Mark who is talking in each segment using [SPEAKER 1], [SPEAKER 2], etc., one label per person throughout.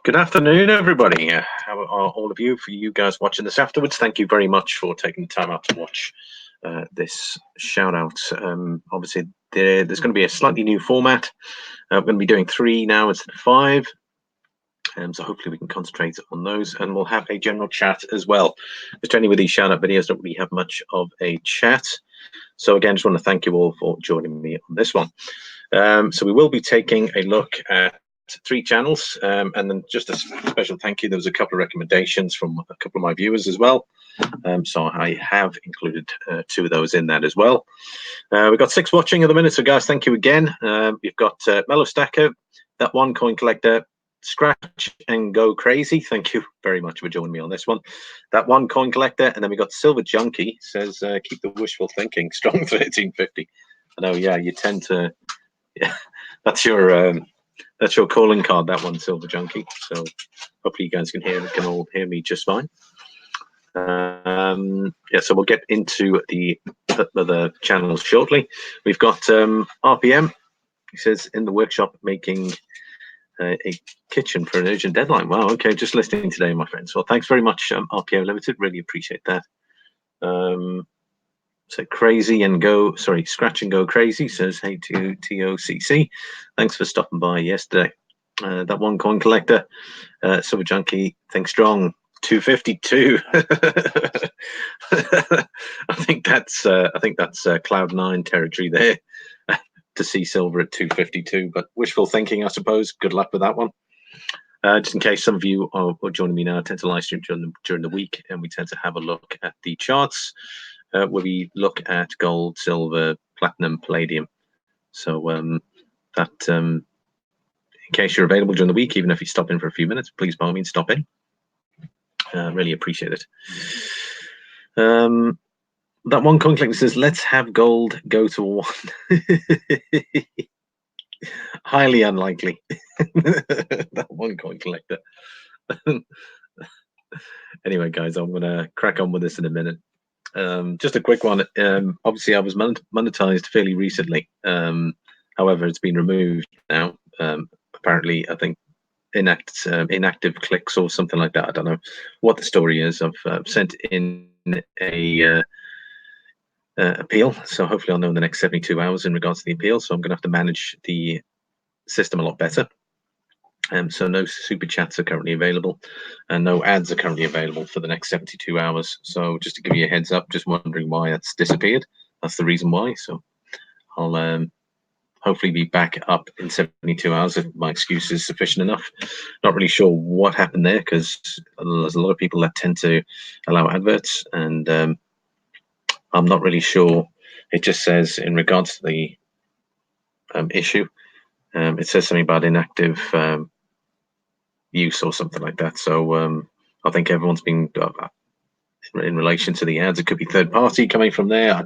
[SPEAKER 1] Good afternoon, everybody. How are all of you? For you guys watching this afterwards, thank you very much for taking the time out to watch this shout out. Obviously, there's going to be a slightly new format. We're going to be doing 3 now instead of 5. So hopefully we can concentrate on those, and we'll have a general chat as well. Generally with these shout out videos, don't really have much of a chat. So again, just want to thank you all for joining me on this one. So we will be taking a look at 3 channels, and then just a special thank you. There was a couple of recommendations from a couple of my viewers as well, so I have included 2 of those in that as well. We've got 6 watching at the minute, so guys, thank you again. We've got Mellow Stacker, That One Coin Collector, Scratch and Go Crazy. Thank you very much for joining me on this one. That One Coin Collector, and then we got Silver Junkie says keep the wishful thinking strong. 1350. I know, yeah, you tend to, yeah, that's your calling card, that one, Silver Junkie. So hopefully you guys can all hear me just fine. Yeah, so we'll get into the other channels shortly. We've got RPM. He says in the workshop making a kitchen for an urgent deadline. Wow, okay, just listening today, my friends. Well, thanks very much, RPM Limited. Really appreciate that. So Crazy and Go, sorry, Scratch and Go Crazy says, hey to TOCC. Thanks for stopping by yesterday. That One Coin Collector, Silver Junkie, think strong, 252. I think that's Cloud9 territory there to see silver at 252, but wishful thinking, I suppose. Good luck with that one. Just in case some of you are joining me now, I tend to live stream during the week, and we tend to have a look at the charts. Where we look at gold, silver, platinum, palladium. So in case you're available during the week, even if you stop in for a few minutes, please by all means stop in. Really appreciate it. That One Coin Collector says, let's have gold go to 1. Highly unlikely. That One Coin Collector. Anyway, guys, I'm going to crack on with this in a minute. Just a quick one. Obviously, I was monetized fairly recently. However, it's been removed now. Apparently, I think inactive clicks or something like that. I don't know what the story is. I've sent in a appeal, so hopefully I'll know in the next 72 hours in regards to the appeal. So I'm going to have to manage the system a lot better. So no super chats are currently available, and no ads are currently available for the next 72 hours. So just to give you a heads up, just wondering why that's disappeared. That's the reason why. So I'll hopefully be back up in 72 hours if my excuse is sufficient enough. Not really sure what happened there, because there's a lot of people that tend to allow adverts, and I'm not really sure. It just says in regards to the issue, it says something about inactive use or something like that. So I think everyone's been in relation to the ads. It could be third party coming from there. I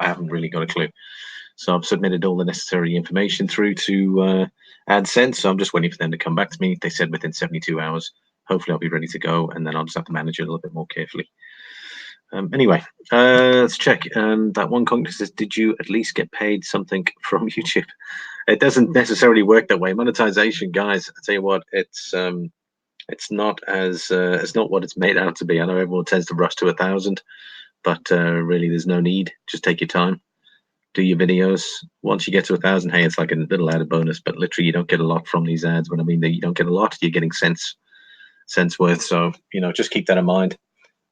[SPEAKER 1] haven't really got a clue. So I've submitted all the necessary information through to AdSense. So I'm just waiting for them to come back to me. They said within 72 hours. Hopefully I'll be ready to go, and then I'll just have to manage it a little bit more carefully. Anyway, let's check. That One Coin says, did you at least get paid something from YouTube? It doesn't necessarily work that way. Monetization, guys, I tell you what, it's not what it's made out to be. I know everyone tends to rush to 1,000, but really there's no need. Just take your time, do your videos. Once you get to 1,000, hey, it's like a little added bonus, but literally you don't get a lot from these ads. When I mean that you don't get a lot, you're getting cents worth. So, just keep that in mind.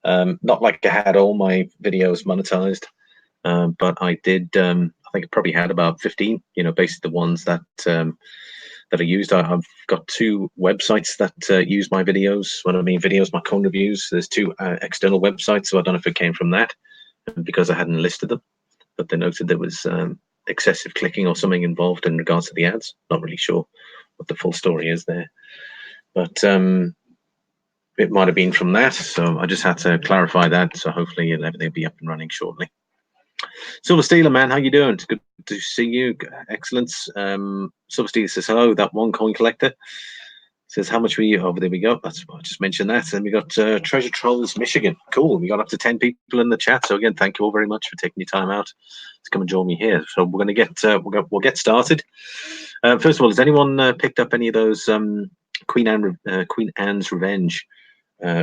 [SPEAKER 1] Not like I had all my videos monetized, but I did. I think I probably had about 15. Basically the ones that are used. I've got 2 websites that use my videos. When I mean videos, my coin reviews. There's 2 external websites, so I don't know if it came from that because I hadn't listed them. But they noted there was excessive clicking or something involved in regards to the ads. Not really sure what the full story is there, but it might have been from that. So I just had to clarify that. So hopefully they'll be up and running shortly. Silver Steeler, man, how you doing? It's good to see you. Excellent. Silver Steeler says hello. That One Coin Collector says how much were you? Oh, there we go. That's I just mentioned that. And we got Treasure Trolls Michigan. Cool. We got up to 10 people in the chat. So again, thank you all very much for taking your time out to come and join me here. So we're going to get we'll get started. First of all, has anyone picked up any of those Queen Anne's Revenge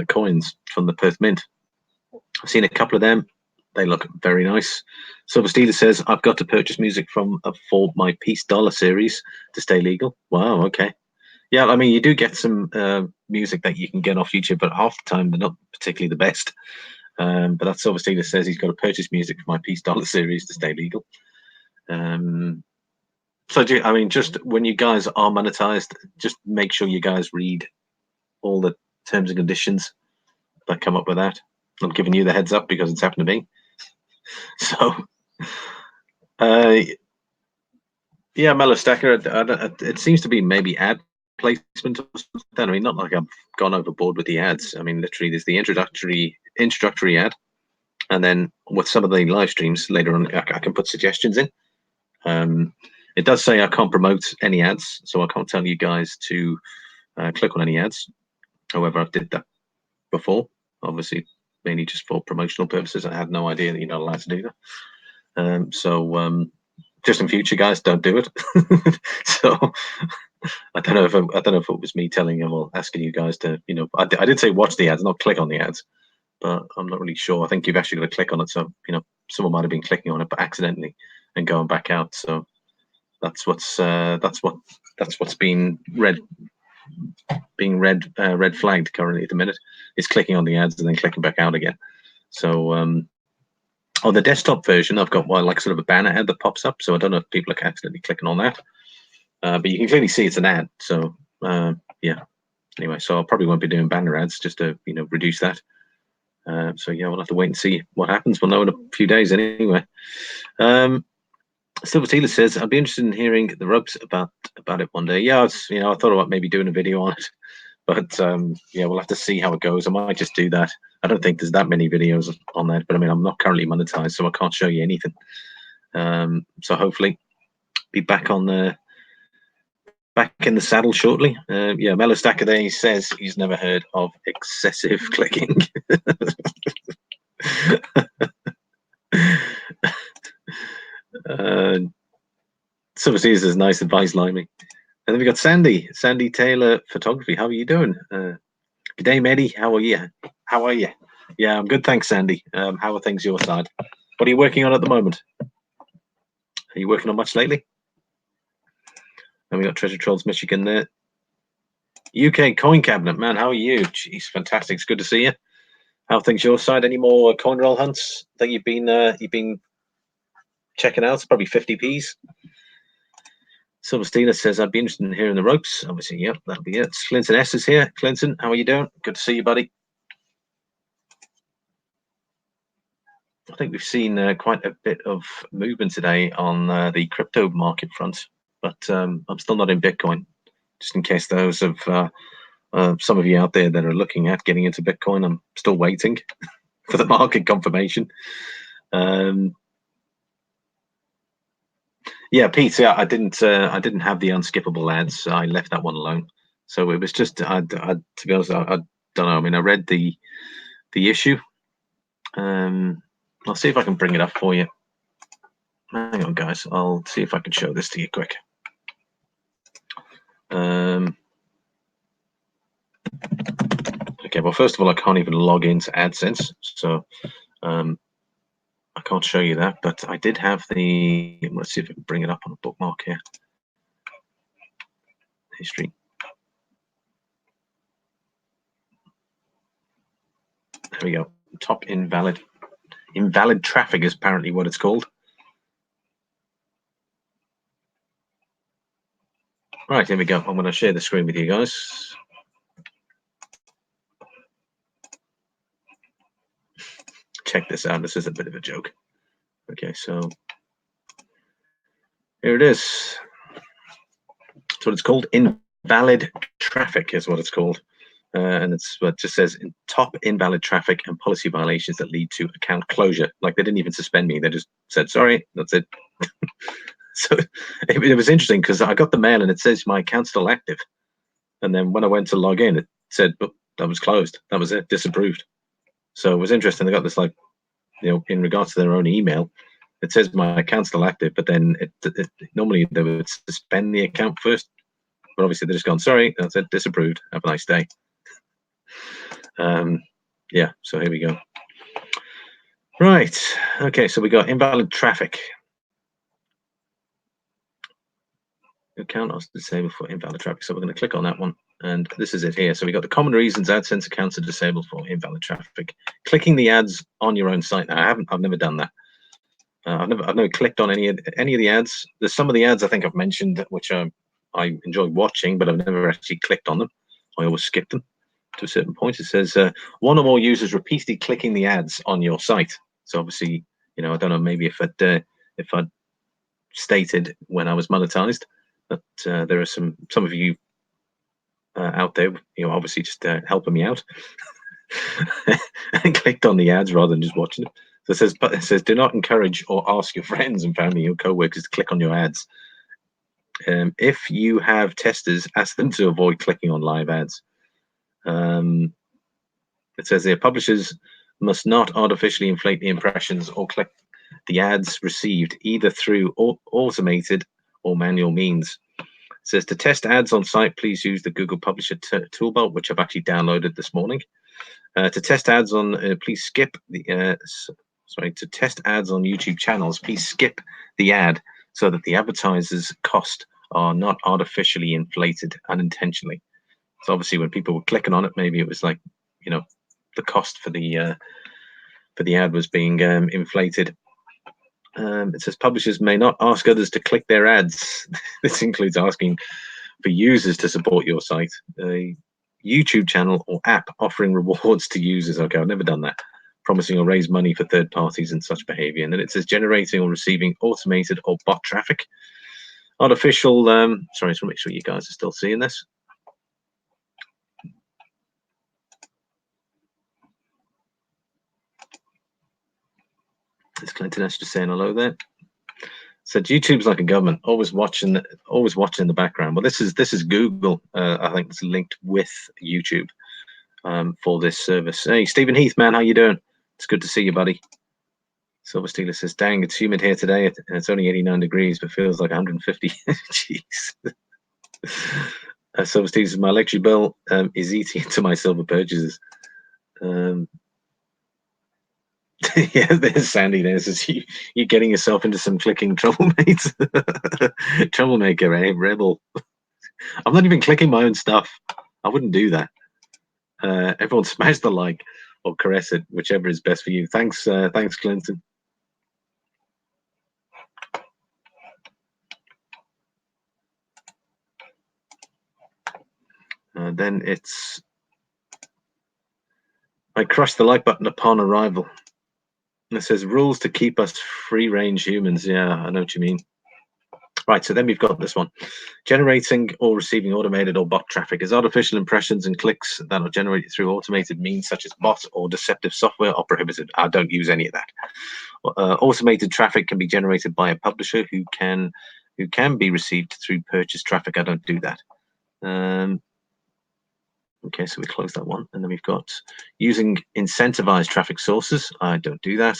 [SPEAKER 1] coins from the Perth Mint. I've seen a couple of them. They look very nice. Silver Steeler says, I've got to purchase music for my Peace Dollar series to stay legal. Wow, okay. Yeah, I mean, you do get some music that you can get off YouTube, but half the time they're not particularly the best. But that's Silver Steeler says he's got to purchase music for my Peace Dollar series to stay legal. So, I mean, just when you guys are monetized, just make sure you guys read all the terms and conditions that come up with that. I'm giving you the heads up because it's happened to me. So, yeah, Mellow Stacker, it seems to be maybe ad placement or something. I mean, not like I've gone overboard with the ads. I mean, literally, there's the introductory ad, and then with some of the live streams later on, I can put suggestions in. It does say I can't promote any ads, so I can't tell you guys to click on any ads. However, I did that before, obviously, mainly just for promotional purposes. I had no idea that you're not allowed to do that. So just in future, guys, don't do it. So I don't know if it was me telling them or asking you guys to, I did say watch the ads, not click on the ads, but I'm not really sure. I think you've actually got to click on it. So someone might have been clicking on it, but accidentally and going back out. So that's what's being red flagged currently at the minute. Is clicking on the ads and then clicking back out again. So on the desktop version, I've got like sort of a banner ad that pops up. So I don't know if people are accidentally clicking on that, but you can clearly see it's an ad. So yeah. Anyway, so I probably won't be doing banner ads just to reduce that. So yeah, we'll have to wait and see what happens. We'll know in a few days anyway. Silver Tealer says, I'd be interested in hearing the ropes about it one day. Yeah, I thought about maybe doing a video on it, but yeah, we'll have to see how it goes. I might just do that. I don't think there's that many videos on that, but I mean, I'm not currently monetized, so I can't show you anything. So hopefully, be back in the saddle shortly. Yeah, Mellow Stacker there, he says he's never heard of excessive clicking. Silver Seas is nice advice, Limey. And then we got Sandy Taylor Photography. How are you doing? Good day, Mehdi. How are you? Yeah, I'm good, thanks, Sandy. How are things your side? What are you working on at the moment? Are you working on much lately? And we got Treasure Trolls Michigan there. UK Coin Cabinet, man, how are you? Jeez, fantastic. It's good to see you. How are things your side? Any more coin roll hunts that you've been checking out? It's probably 50p's. Silver Steeler says, I'd be interested in hearing the ropes. Obviously, yep, that'll be it. Clinton S is here. Clinton, how are you doing? Good to see you, buddy. I think we've seen quite a bit of movement today on the crypto market front, but I'm still not in Bitcoin, just in case those of some of you out there that are looking at getting into Bitcoin. I'm still waiting for the market confirmation. Yeah, Pete. Yeah, I didn't have the unskippable ads. I left that one alone. So it was just, to be honest, I don't know. I mean, I read the issue. I'll see if I can bring it up for you. Hang on, guys. I'll see if I can show this to you quick. Okay. Well, first of all, I can't even log into AdSense, so I can't show you that. But I did have the. Let's see if I can bring it up on a bookmark here. History. There we go. Top invalid traffic is apparently what it's called. Right, here we go. I'm going to share the screen with you guys. Check this out. This is a bit of a joke. Okay, so here it is. That's what it's called. Invalid traffic is what it's called. And it's what just says top invalid traffic and policy violations that lead to account closure. Like they didn't even suspend me. They just said, sorry, that's it. So it was interesting because I got the mail and it says my account's still active. And then when I went to log in, it said, oh, that was closed. That was it, disapproved. So it was interesting. They got this, like, in regards to their own email, it says my account's still active, but then it normally they would suspend the account first but obviously they're just gone, sorry, that's it, disapproved, have a nice day. Yeah, so here we go. Right, okay, so we got invalid traffic. Account was disabled for invalid traffic, so we're going to click on that one, and this is it here. So we got the common reasons AdSense accounts are disabled for invalid traffic. Clicking the ads on your own site. Now, I've never done that. I've never clicked on any of the ads. There's some of the ads I think I've mentioned which I enjoy watching, but I've never actually clicked on them. I always skip them to a certain point. It says one or more users repeatedly clicking the ads on your site. So obviously, you know, I don't know, maybe if I'd stated when I was monetized, but there are some of you out there, you know, obviously just helping me out and clicked on the ads rather than just watching them. So it says do not encourage or ask your friends and family or co-workers to click on your ads. If you have testers, ask them to avoid clicking on live ads. It says their publishers must not artificially inflate the impressions or click the ads received either through automated or manual means. It says to test ads on site, please use the Google Publisher Toolbar, which I've actually downloaded this morning. To test ads on, please skip the. To test ads on YouTube channels, please skip the ad so that the advertiser's cost are not artificially inflated unintentionally. So obviously, when people were clicking on it, maybe it was like, you know, the cost for the ad was being inflated. It says publishers may not ask others to click their ads. This includes asking for users to support your site, a YouTube channel or app offering rewards to users. Okay, I've never done that. Promising or raise money for third parties and such behavior. And then it says generating or receiving automated or bot traffic. Artificial, sorry, I just want to make sure you guys are still seeing this. It's Clinton Esther saying hello there. Said YouTube's like a government, always watching in the background. Well, this is Google. I think it's linked with YouTube for this service. Hey, Stephen Heath, man, how you doing? It's good to see you, buddy. Silver Steeler says, dang, it's humid here today, and it's only 89 degrees, but feels like 150. Jeez. Silver Steeler says, my electric bill is eating into my silver purchases. Yeah, there's Sandy there. Says, you're getting yourself into some clicking trouble, mate. Troublemaker, eh? Rebel. I'm not even clicking my own stuff. I wouldn't do that. Everyone smash the like or caress it, whichever is best for you. Thanks, Clinton. Then it's I crushed the like button upon arrival. And it says rules to keep us free-range humans. Yeah, I know what you mean. Right, so then we've got this one. Generating or receiving automated or bot traffic is artificial impressions and clicks that are generated through automated means such as bot or deceptive software are prohibited. I don't use any of that. Automated traffic can be generated by a publisher who can be received through purchase traffic. I don't do that. Okay, so we close that one. And then we've got using incentivized traffic sources. I don't do that.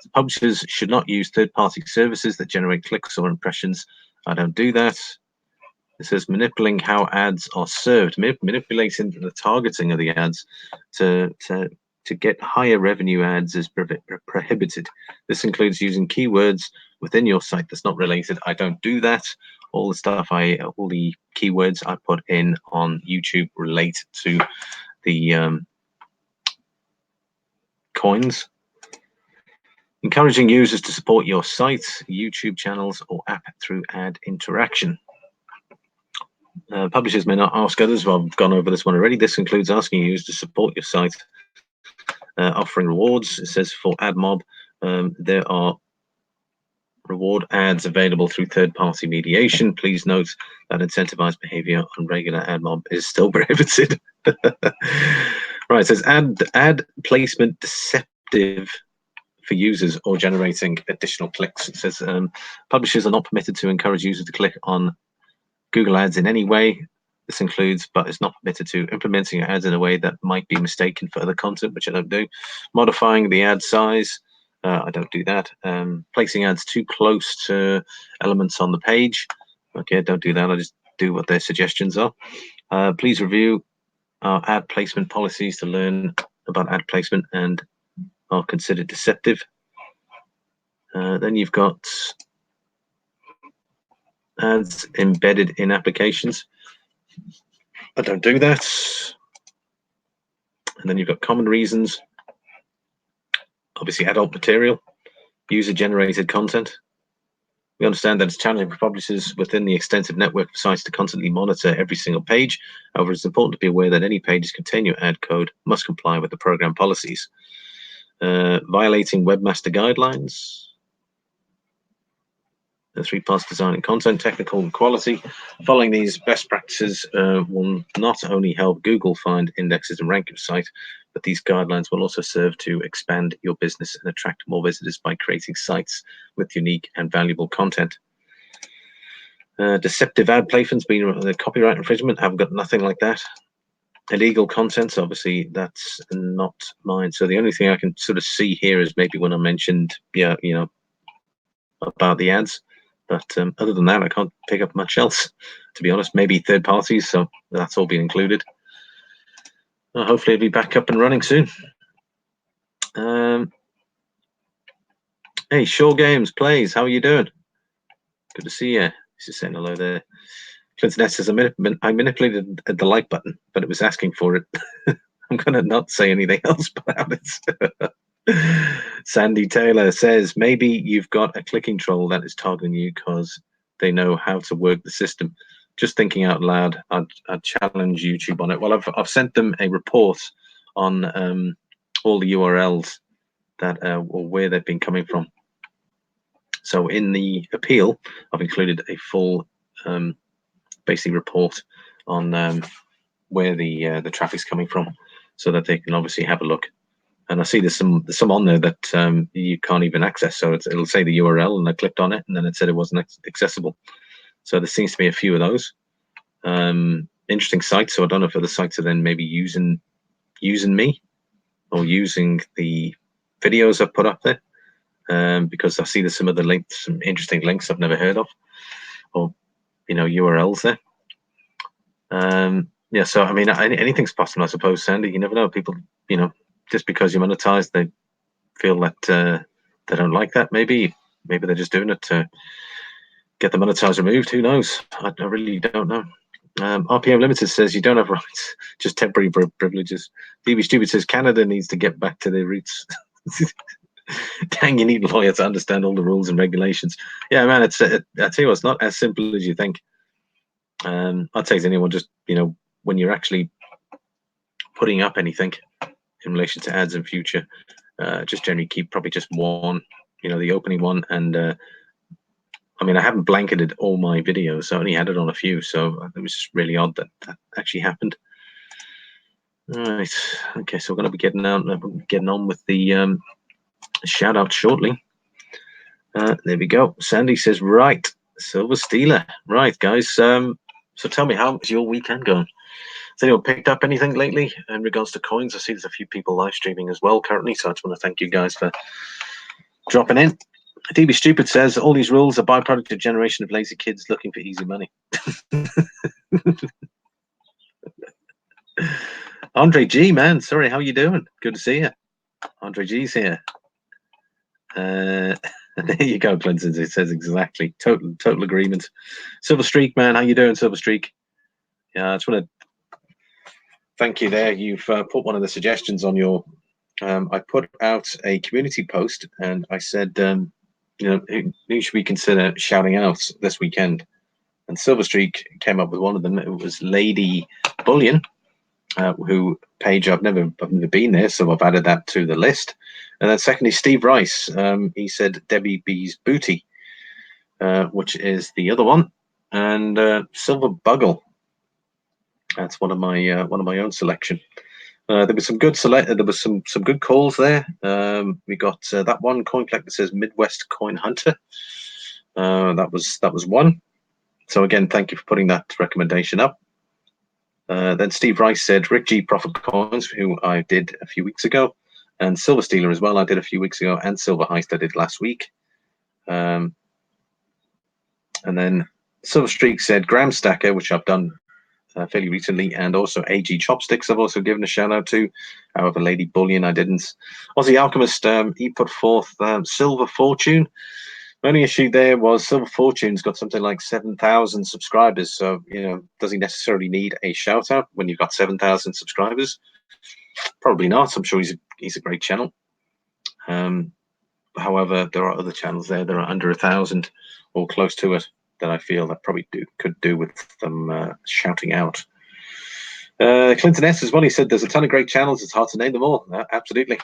[SPEAKER 1] The publishers should not use third-party services that generate clicks or impressions. I don't do that. It says manipulating how ads are served, manipulating the targeting of the ads to get higher revenue ads is prohibited. This includes using keywords within your site that's not related. I don't do that. All the keywords I put in on YouTube relate to the coins. Encouraging users to support your site, YouTube channels, or app through ad interaction. Publishers may not ask others. Well, I've gone over this one already. This includes asking users to support your site, offering rewards. It says for AdMob, there are reward ads available through third-party mediation. Please note that incentivized behavior on regular AdMob is still prohibited. Right, it says ad placement deceptive for users or generating additional clicks. It says publishers are not permitted to encourage users to click on Google Ads in any way. This includes, but it's not permitted to, implementing ads in a way that might be mistaken for other content, which I don't do. Modifying the ad size. I don't do that. Placing ads too close to elements on the page. Okay, I don't do that. I just do what their suggestions are. Please review our ad placement policies to learn about ad placement and are considered deceptive. Then you've got ads embedded in applications. I don't do that. And then you've got common reasons. Obviously, adult material, user-generated content. We understand that it's challenging for publishers within the extensive network of sites to constantly monitor every single page. However, it's important to be aware that any pages containing your ad code must comply with the program policies. Violating webmaster guidelines. The 3 parts: design and content, technical and quality. Following these best practices will not only help Google find indexes and rank your site, but these guidelines will also serve to expand your business and attract more visitors by creating sites with unique and valuable content. Deceptive ad placements, being the copyright infringement. I've got nothing like that. Illegal content, obviously that's not mine. So the only thing I can sort of see here is maybe when I mentioned, about the ads. But other than that, I can't pick up much else, to be honest. Maybe third parties, so that's all been included. Hopefully it'll be back up and running soon. Hey, Shaw Games Plays, how are you doing? Good to see you. He's just saying hello there. Clinton S says, I manipulated the like button, but it was asking for it. I'm going to not say anything else about it. Sandy Taylor says, maybe you've got a clicking troll that is targeting you because they know how to work the system. Just thinking out loud, I'd challenge YouTube on it. Well, I've sent them a report on all the URLs that or where they've been coming from. So in the appeal, I've included a full basic report on where the traffic's coming from, so that they can obviously have a look. And I see there's some on there that you can't even access. So it'll say the URL, and I clicked on it, and then it said it wasn't accessible. So there seems to be a few of those interesting sites. So I don't know if other sites are then maybe using me or using the videos I've put up there, because I see there's some other links, some interesting links I've never heard of, or URLs there. Yeah, so I mean, anything's possible, I suppose, Sandy. You never know. People, just because you're monetized, they feel that they don't like that. Maybe they're just doing it to get the monetize removed. Who knows? I really don't know. RPM Limited says you don't have rights, just temporary privileges. DB Stupid says Canada needs to get back to their roots. Dang, you need a lawyer to understand all the rules and regulations. Yeah, man, I tell you what, it's not as simple as you think. I'd say to anyone, just when you're actually putting up anything in relation to ads in future, just generally keep probably just one, the opening one. And I mean, I haven't blanketed all my videos. I only had it on a few, so it was just really odd that actually happened. All right. Okay, so we're going to be getting on with the shout out shortly. There we go. Sandy says, right, Silver Stealer. Right, guys. So tell me, how is your weekend going? Has anyone picked up anything lately in regards to coins? I see there's a few people live streaming as well currently, so I just want to thank you guys for dropping in. DB Stupid says, all these rules are byproduct of generation of lazy kids looking for easy money. Andre G, man, sorry, how you doing? Good to see you. Andre G's here. There you go, Clinton. It says exactly. Total agreement. Silver Streak, man, how you doing, Silver Streak? Yeah, I just want to thank you there. You've put one of the suggestions on your. I put out a community post, and I said, who should we consider shouting out this weekend? And Silver Streak came up with one of them. It was Lady Bullion, who page I've never been there, so I've added that to the list. And then secondly, Steve Rice, he said Debbie B's Booty, which is the other one, and Silver Buggle. That's one of my own selection. There was some good there was some good calls there. We got that one coin collector says Midwest Coin Hunter. That was one. So again, thank you for putting that recommendation up. Then Steve Rice said Rick G Profit Coins, who I did a few weeks ago, and Silver Stealer as well. I did a few weeks ago, and Silver Heist I did last week. And then Silver Streak said Gram Stacker, which I've done fairly recently, and also AG Chopsticks I've also given a shout out to. However, Lady Bullion I didn't. Aussie Alchemist, he put forth Silver Fortune. The only issue there was Silver Fortune's got something like 7,000 subscribers, so does he necessarily need a shout out when you've got 7,000 subscribers? Probably not. I'm sure he's a great channel. However, there are other channels there that are under 1,000 or close to it that I feel that probably could do with them shouting out. Clinton S as well. He said there's a ton of great channels. It's hard to name them all. Absolutely.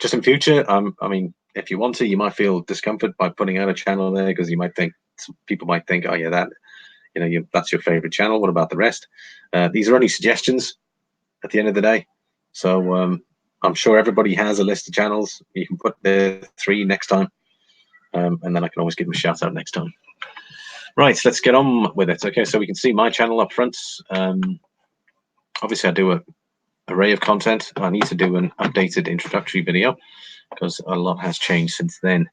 [SPEAKER 1] Just in future, I mean, if you want to, you might feel discomfort by putting out a channel there because you might think people might think, oh yeah, that's your favorite channel. What about the rest? These are only suggestions at the end of the day. So I'm sure everybody has a list of channels. You can put the 3 next time, and then I can always give them a shout out next time. Right, let's get on with it. Okay, so we can see my channel up front. Obviously, I do an array of content. I need to do an updated introductory video because a lot has changed since then.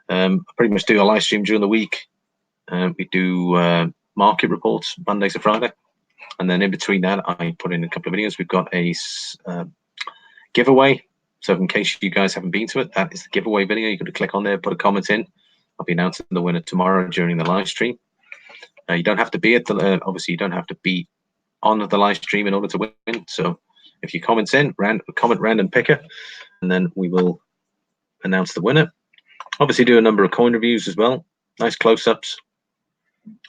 [SPEAKER 1] I pretty much do a live stream during the week. We do market reports Monday to Friday. And then in between that, I put in a couple of videos. We've got a giveaway. So in case you guys haven't been to it, that is the giveaway video. You've got to click on there, put a comment in. I'll be announcing the winner tomorrow during the live stream. You don't have to be at the, obviously you don't have to be on the live stream in order to win. So if you comment in, comment random picker, and then we will announce the winner. Obviously do a number of coin reviews as well. Nice close-ups.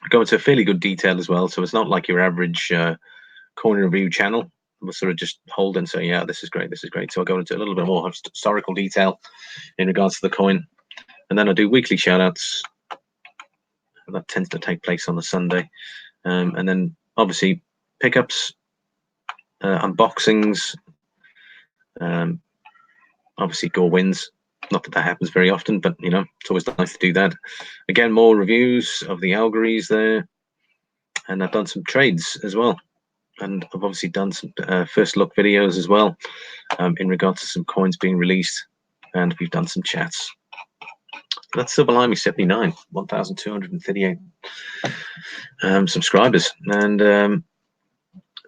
[SPEAKER 1] Go into fairly good detail as well. So it's not like your average coin review channel. We'll sort of just hold and say, yeah, this is great, this is great. So I'll go into a little bit more historical detail in regards to the coin. And then I do weekly shout-outs. That tends to take place on the Sunday. And then obviously pickups, unboxings, obviously Gore wins. Not that happens very often, but it's always nice to do that. Again, more reviews of the algories there. And I've done some trades as well. And I've obviously done some first look videos as well in regards to some coins being released. And we've done some chats. That's Silverlimey 79, 1,238 subscribers. And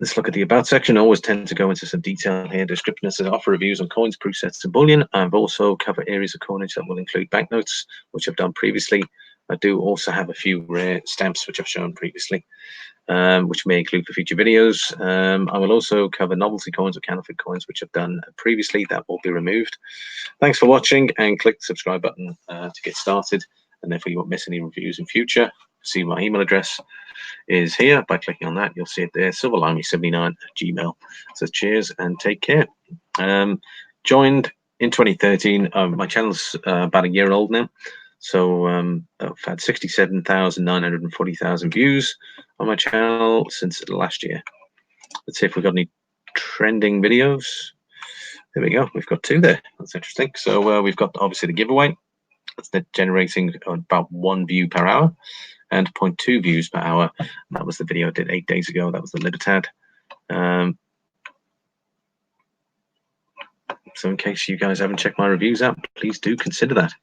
[SPEAKER 1] let's look at the about section. I always tend to go into some detail here. Description says offer reviews on coins, presets, and bullion. I've also covered areas of coinage that will include banknotes, which I've done previously. I do also have a few rare stamps, which I've shown previously, which may include for future videos. I will also cover novelty coins or counterfeit coins, which I've done previously. That will be removed. Thanks for watching, and click the subscribe button to get started. And therefore, you won't miss any reviews in future. See my email address is here. By clicking on that, you'll see it there, silverlimey79@gmail. So cheers and take care. Joined in 2013. My channel's about a year old now. So I've had 67,940,000 views on my channel since last year. Let's see if we've got any trending videos. There we go. We've got 2 there. That's interesting. So we've got obviously the giveaway. That's generating about 1 view per hour and 0.2 views per hour. And that was the video I did 8 days ago. That was the Libertad. So in case you guys haven't checked my reviews out, please do consider that.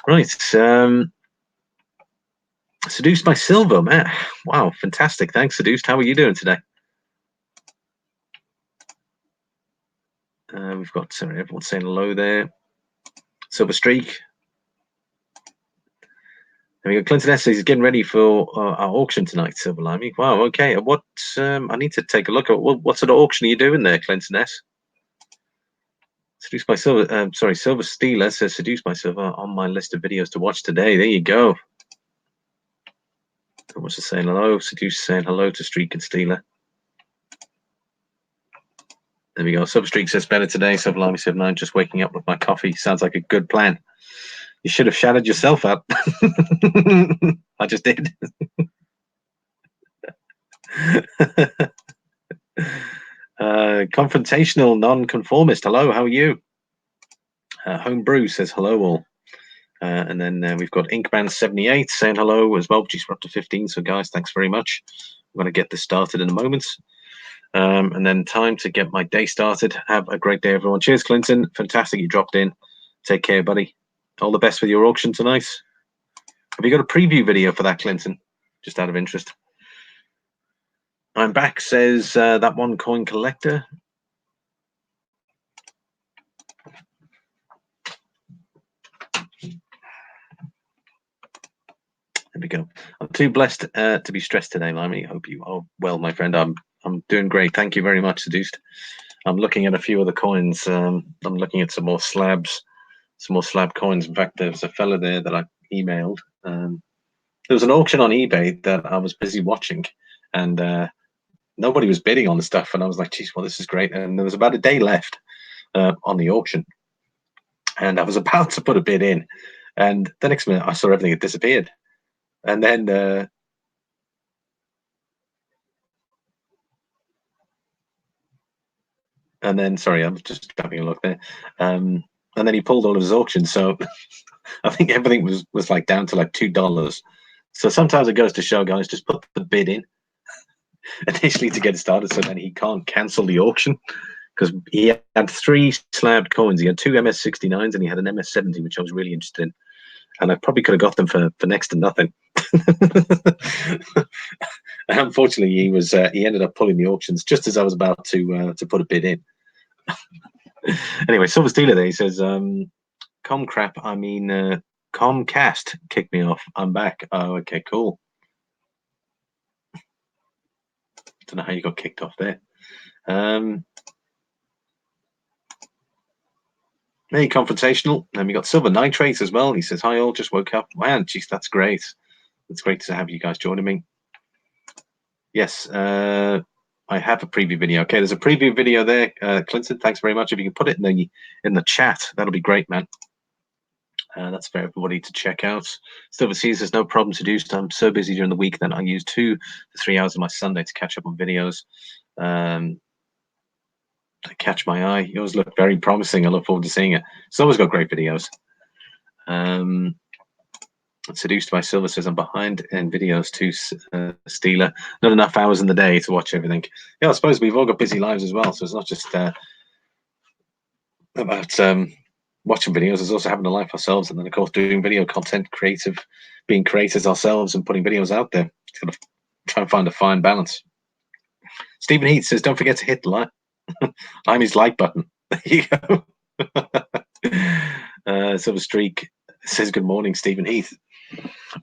[SPEAKER 1] Right. Seduced by Silver, man. Wow, fantastic. Thanks, Seduced. How are you doing today? We've got everyone saying hello there. Silver Streak. There we go. Clinton S is getting ready for our auction tonight, Silverlimey. Wow, okay. What I need to take a look at what sort of auction are you doing there, Clinton S? Seduced by Silver. Sorry, Silver Stealer says Seduced by Silver on my list of videos to watch today. There you go. What's just saying hello? Seduced saying hello to Streak and Stealer. There we go. Silver Streak says better today. Silverlimey 79 just waking up with my coffee. Sounds like a good plan. You should have shouted yourself up. I just did. Confrontational non-conformist. Hello, how are you? Homebrew says hello all. And then we've got Inkman 78 saying hello as well. Geez, we're up to 15. So guys, thanks very much. I'm going to get this started in a moment. And then time to get my day started. Have a great day, everyone. Cheers, Clinton. Fantastic you dropped in. Take care, buddy. All the best with your auction tonight. Have you got a preview video for that, Clinton? Just out of interest. I'm back, says that one coin collector. There we go. I'm too blessed to be stressed today, Limey. Hope you are well, my friend. I'm doing great. Thank you very much, Seduced. I'm looking at a few of the coins. I'm looking at some more slabs, some more slab coins. In fact, there's a fella there that I emailed. There was an auction on eBay that I was busy watching, and nobody was bidding on the stuff. And I was like, geez, well, this is great. And there was about a day left on the auction. And I was about to put a bid in. And the next minute, I saw everything had disappeared. And then sorry, I'm just having a look there. And then he pulled all of his auctions. So I think everything was like down to like $2. So sometimes it goes to show, guys, just put the bid in initially to get it started, so then he can't cancel the auction, because he had 3 slabbed coins. He had 2 MS69s and he had an MS70, which I was really interested in, and I probably could have got them for next to nothing. And unfortunately, he ended up pulling the auctions just as I was about to put a bid in. Anyway, Silver Steeler there, he says, Comcast kicked me off. I'm back. Oh, okay, cool. Don't know how you got kicked off there. Very confrontational. And we got Silver Nitrates as well. He says, hi all, just woke up. Man, geez, that's great. It's great to have you guys joining me. Yes, I have a preview video. Okay, there's a preview video there, Clinton. Thanks very much. If you can put it in the chat, that'll be great, man. That's for everybody to check out. Silver sees there's no problem to do. So I'm so busy during the week that I use 2 to 3 hours of my Sunday to catch up on videos. To catch my eye. Yours look very promising. I look forward to seeing it. It's always got great videos. Seduced by Silver says, I'm behind in videos too, Steeler. Not enough hours in the day to watch everything. Yeah, I suppose we've all got busy lives as well. So it's not just about watching videos, is also having a life ourselves, and then of course doing video content, being creators ourselves and putting videos out there. It's got to try and find a fine balance. Stephen Heath says, don't forget to hit the like. I'm his like button. There you go. Silver Streak says, good morning, Stephen Heath.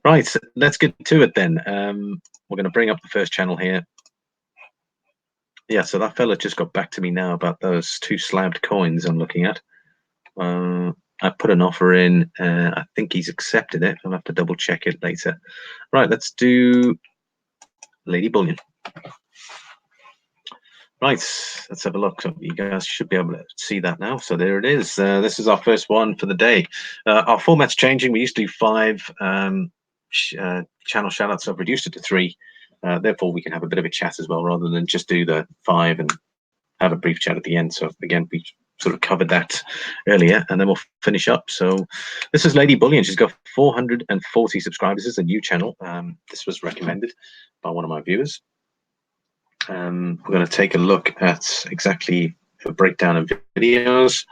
[SPEAKER 1] Right, let's get to it then. We're going to bring up the first channel here. Yeah, so that fella just got back to me now about those 2 slabbed coins I'm looking at. I put an offer in. I think he's accepted it. I'll have to double check it later. Right, let's do Lady Bullion. Right, let's have a look. So you guys should be able to see that now. So there it is. This is our first one for the day. Our format's changing. We used to do 5 channel shoutouts. So I've reduced it to 3. Therefore, we can have a bit of a chat as well, rather than just do the 5 and have a brief chat at the end. So again, we sort of covered that earlier, and then we'll finish up. So this is Lady Bullion. She's got 440 subscribers. This is a new channel. This was recommended by one of my viewers. We're going to take a look at exactly a breakdown of videos.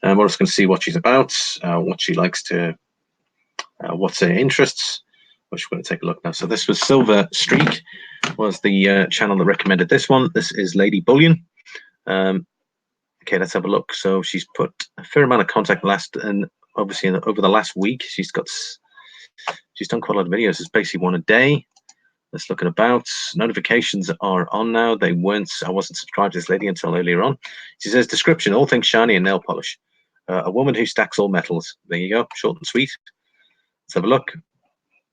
[SPEAKER 1] We're just going to see what she's about, what she likes to, what's her interests. We're going to take a look now. So this was Silver Streak, was the channel that recommended this one. This is Lady Bullion. Okay, let's have a look. So she's put a fair amount of content and obviously over the last week, she's done quite a lot of videos. It's basically 1 a day. Let's look at about. Notifications are on now. I wasn't subscribed to this lady until earlier on. She says, description, all things shiny and nail polish. A woman who stacks all metals. There you go, short and sweet. Let's have a look.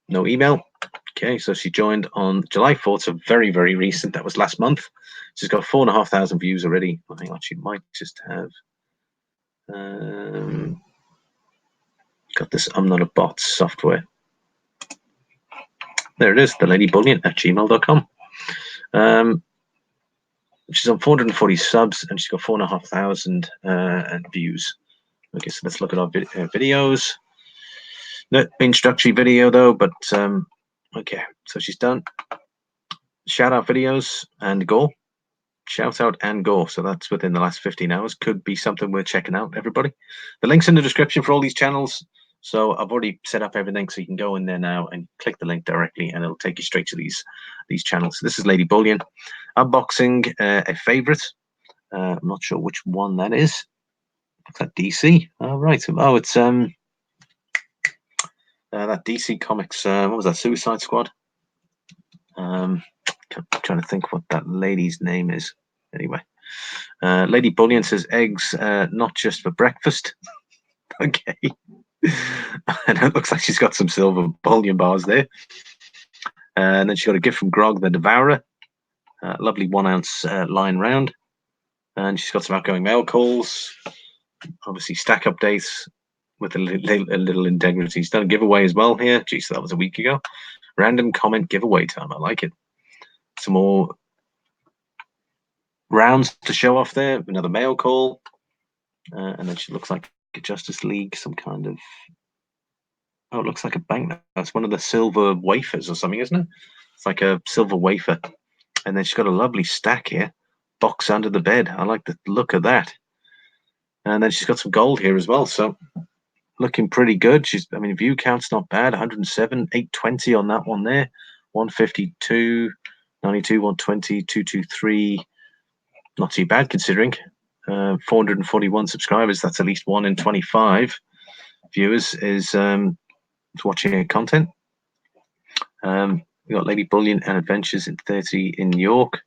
[SPEAKER 1] No email. Okay, so she joined on July 4th, so very, very recent. That was last month. She's got 4,500 views already. I think she might just have got this I'm Not a Bot software. There it is, the Lady Bullion at gmail.com. She's on 440 subs and she's got 4,500 views. Okay, so let's look at our videos. No introductory video though, but okay, so she's done shout out videos and go. Shout out and go. So that's within the last 15 hours. Could be something worth checking out, everybody. The link's in the description for all these channels. So I've already set up everything, so you can go in there now and click the link directly, and it'll take you straight to these channels. So this is Lady Bullion unboxing a favorite. I'm not sure which one that is. Looks like DC. Oh, right. Oh, it's that DC Comics. What was that? Suicide Squad. I'm trying to think what that lady's name is. Anyway, Lady Bullion says eggs, not just for breakfast. Okay. And it looks like she's got some silver bullion bars there. And then she got a gift from Grog the Devourer. Lovely 1 ounce line round. And she's got some outgoing mail calls. Obviously, stack updates with a little integrity. She's done a giveaway as well here. Geez, that was a week ago. Random comment giveaway time. I like it. Some more rounds to show off there. Another mail call. And then she looks like a Justice League, some kind of. Oh, it looks like a banknote. That's one of the silver wafers or something, isn't it? It's like a silver wafer. And then she's got a lovely stack here. Box under the bed. I like the look of that. And then she's got some gold here as well. So looking pretty good. I mean, view count's not bad. 107, 820 on that one there. 152, 92, 120, 223. Not too bad considering. 441 subscribers. That's at least 1 in 25 viewers is watching her content. We got Lady Bullion and Adventures in 30 in New York,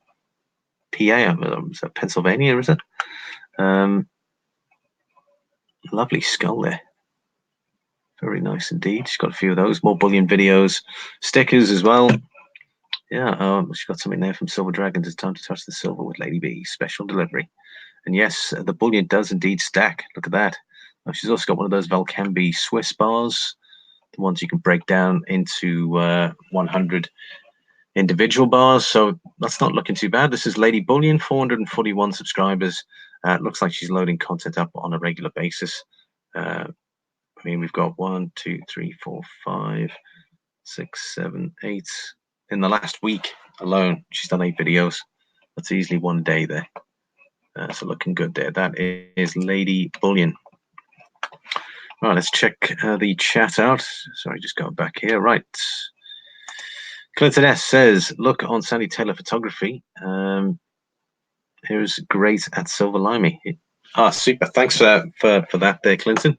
[SPEAKER 1] PA. Is that Pennsylvania? Is it? Lovely skull there. Very nice indeed. She's got a few of those. More Bullion videos, stickers as well. Yeah, she's got something there from Silver Dragons. It's time to touch the silver with Lady B. Special delivery. And yes, the Bullion does indeed stack. Look at that. She's also got one of those Valcambi Swiss bars, the ones you can break down into 100 individual bars. So that's not looking too bad. This is Lady Bullion, 441 subscribers. It looks like she's loading content up on a regular basis. I mean, we've got 1, 2, 3, 4, 5, 6, 7, 8. In the last week alone, she's done 8 videos. That's easily one day there. So looking good there. That is Lady Bullion. All right, let's check the chat out. Sorry, just going back here. Right. Clinton S says, look on Sandy Taylor Photography. Here's great at Silver Limey. Super. Thanks for that there, Clinton.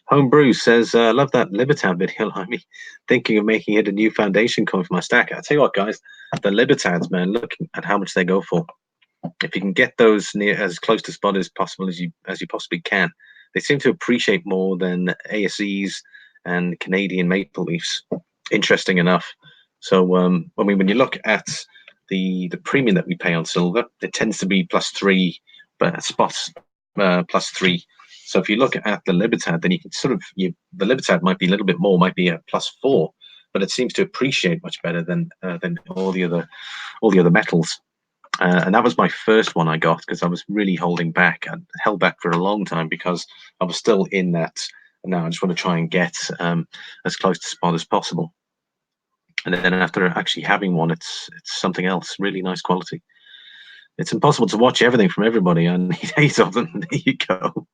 [SPEAKER 1] Homebrew says, love that Libertad video, Limey. Thinking of making it a new foundation coin for my stack. I tell you what, guys, the Libertads, man, looking at how much they go for. If you can get those near as close to spot as possible as you possibly can, they seem to appreciate more than ASEs and Canadian maple leafs. Interesting enough. So I mean, when you look at the premium that we pay on silver, it tends to be +3, but spots +3. So if you look at the Libertad, then you can sort of the Libertad might be a little bit more, might be a +4, but it seems to appreciate much better than all the other metals. And that was my first one I got because I was really holding back. I held back for a long time because I was still in that. Now I just want to try and get as close to spot as possible. And then after actually having one, it's something else. Really nice quality. It's impossible to watch everything from everybody. I need 8 of them. There you go.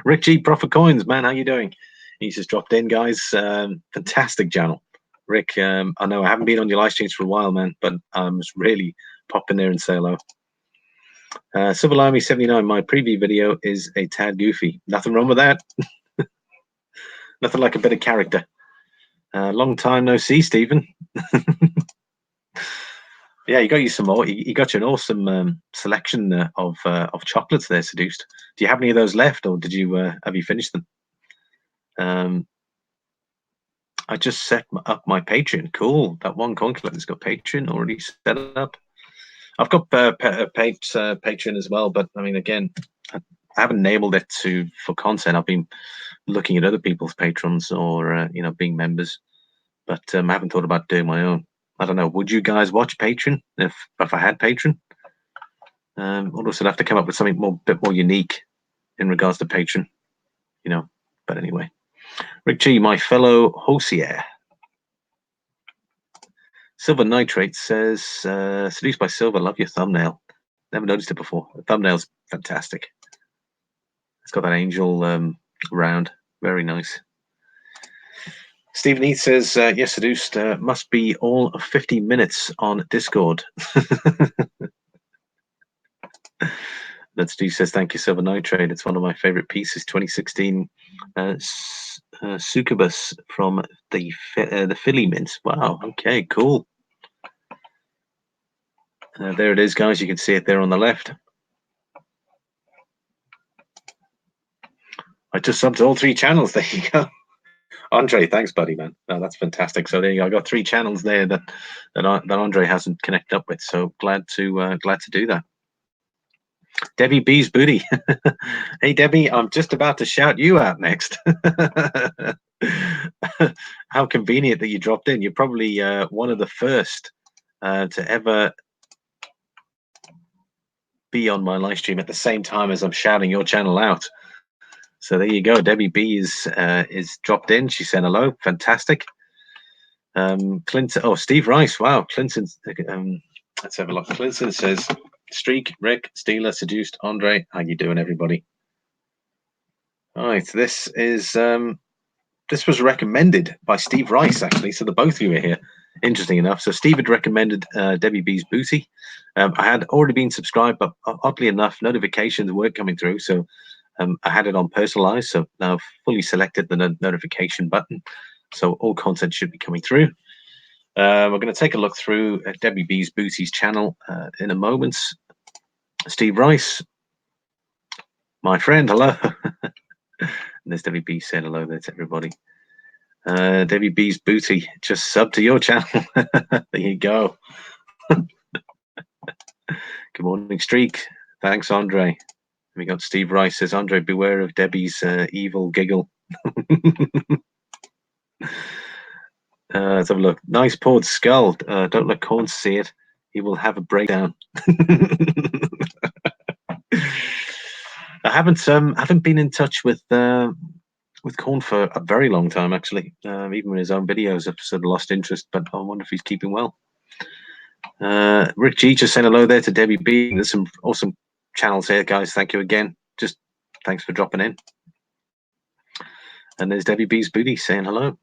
[SPEAKER 1] Rick G, Profit Coins, man, how you doing? He's just dropped in, guys. Fantastic channel. Rick, I know I haven't been on your live streams for a while, man, but I'm just really pop in there and say hello. Silver Limey 79, my preview video is a tad goofy. Nothing wrong with that. Nothing like a bit of character. Long time no see, Stephen. Yeah, you got you some more. You got you an awesome selection of chocolates there, Seduced. Do you have any of those left, or did you have you finished them? I just set up my Patreon. Cool. That one coin collector's got Patreon already set up. I've got Patreon as well, but I mean, again, I haven't enabled it for content. I've been looking at other people's patrons or being members, but I haven't thought about doing my own. I don't know. Would you guys watch Patreon if I had Patreon? I'd also have to come up with something bit more unique in regards to Patreon, But anyway. Rick G, my fellow hosier. Silver Nitrate says, seduced by silver, love your thumbnail. Never noticed it before. The thumbnail's fantastic. It's got that angel round. Very nice. Stephen Heath says, yes, Seduced must be all of 50 minutes on Discord. Let's do says, thank you, Silver Nitrate. It's one of my favorite pieces, 2016 Succubus from the Philly Mint. Wow, okay, cool. There it is, guys. You can see it there on the left. I just subbed all 3 channels. There you go. Andre, thanks, buddy, man. Oh, that's fantastic. So there you go. I got 3 channels there that Andre hasn't connected up with. So glad to do that. Debbie B's Booty. Hey, Debbie, I'm just about to shout you out next. How convenient that you dropped in. You're probably one of the first to ever be on my live stream at the same time as I'm shouting your channel out. So there you go. Debbie B is dropped in. She said hello. Fantastic. Clinton. Oh, Steve Rice. Wow. Clinton. Let's have a look. Clinton says, Streak, Rick, Steeler, Seduced, Andre. How you doing, everybody? All right. This was recommended by Steve Rice, actually. So the both of you are here. Interesting enough. So Steve had recommended Debbie B's Booty. I had already been subscribed, but oddly enough, notifications weren't coming through. So I had it on personalized. So now I've fully selected the notification button. So all content should be coming through. We're going to take a look through Debbie B's Booty's channel in a moment. Steve Rice, my friend, hello. And there's Debbie B said hello there to everybody. Debbie B's Booty, just sub to your channel. There you go. Good morning, Streak. Thanks, Andre. We got Steve Rice says, Andre, beware of Debbie's evil giggle. Let's have a look. Nice poured skull. Don't let Corn see it. He will have a breakdown. I haven't been in touch with Corn for a very long time, actually. Even in his own videos, I've sort of lost interest, but I wonder if he's keeping well. Rick G just saying hello there to Debbie B. There's some awesome channels here, guys. Thank you again. Just thanks for dropping in. And there's Debbie B's Booty saying hello.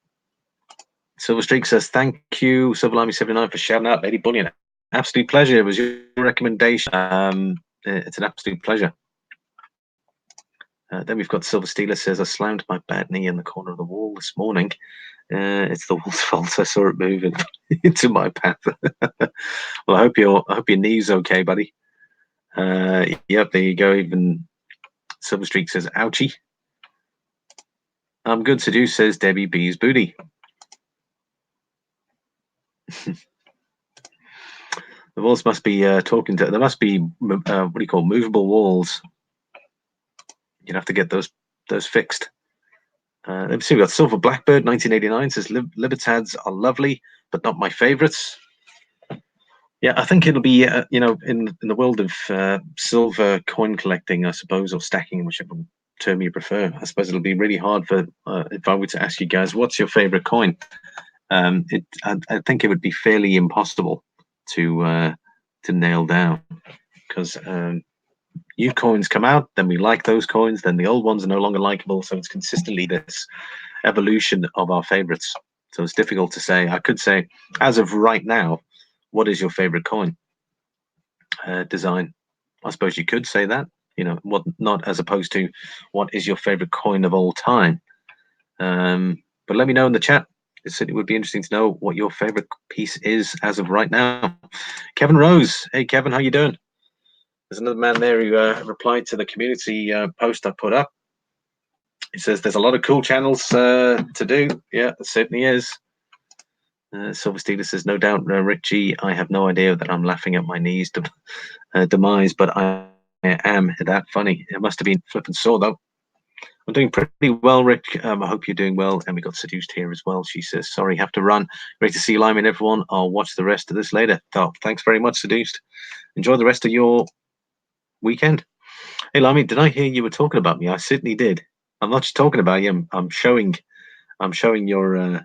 [SPEAKER 1] Silver Streak says, thank you, Silverlimey79, for shouting out Lady Bullion. Absolute pleasure. It was your recommendation. It's an absolute pleasure. Then we've got Silver Steeler says, I slammed my bad knee in the corner of the wall this morning. It's the wall's fault. I saw it moving into my path. Well, I hope your knee's okay, buddy. Yep, there you go. Even Silver Streak says, ouchie. I'm good to do, says Debbie B's Booty. The walls must be talking to. There must be what do you call movable walls. You'd have to get those fixed. Let me see. We got Silver Blackbird 1989 says Libertads are lovely, but not my favorites. Yeah, I think it'll be in the world of silver coin collecting, I suppose, or stacking, whichever term you prefer. I suppose it'll be really hard for if I were to ask you guys, what's your favorite coin? I think it would be fairly impossible to nail down, because new coins come out, then we like those coins, then the old ones are no longer likable. So it's consistently this evolution of our favorites. So it's difficult to say. I could say, as of right now, what is your favorite coin design? I suppose you could say that, what, not as opposed to what is your favorite coin of all time. But let me know in the chat. It certainly would be interesting to know what your favorite piece is as of right now. Kevin Rose. Hey, Kevin, how you doing? There's another man there who replied to the community post I put up. He says there's a lot of cool channels to do. Yeah, there certainly is. Silver Steeler says, no doubt, Rick G, I have no idea that I'm laughing at my knees demise, but I am that funny. It must have been flipping sore, though. I'm doing pretty well, Rick. I hope you're doing well. And we got Seduced here as well. She says, sorry, have to run. Great to see you, Lyman, everyone. I'll watch the rest of this later. Oh, thanks very much, Seduced. Enjoy the rest of your weekend. Hey, Lamy, did I hear you were talking about me? I certainly did. I'm not just talking about you. I'm showing your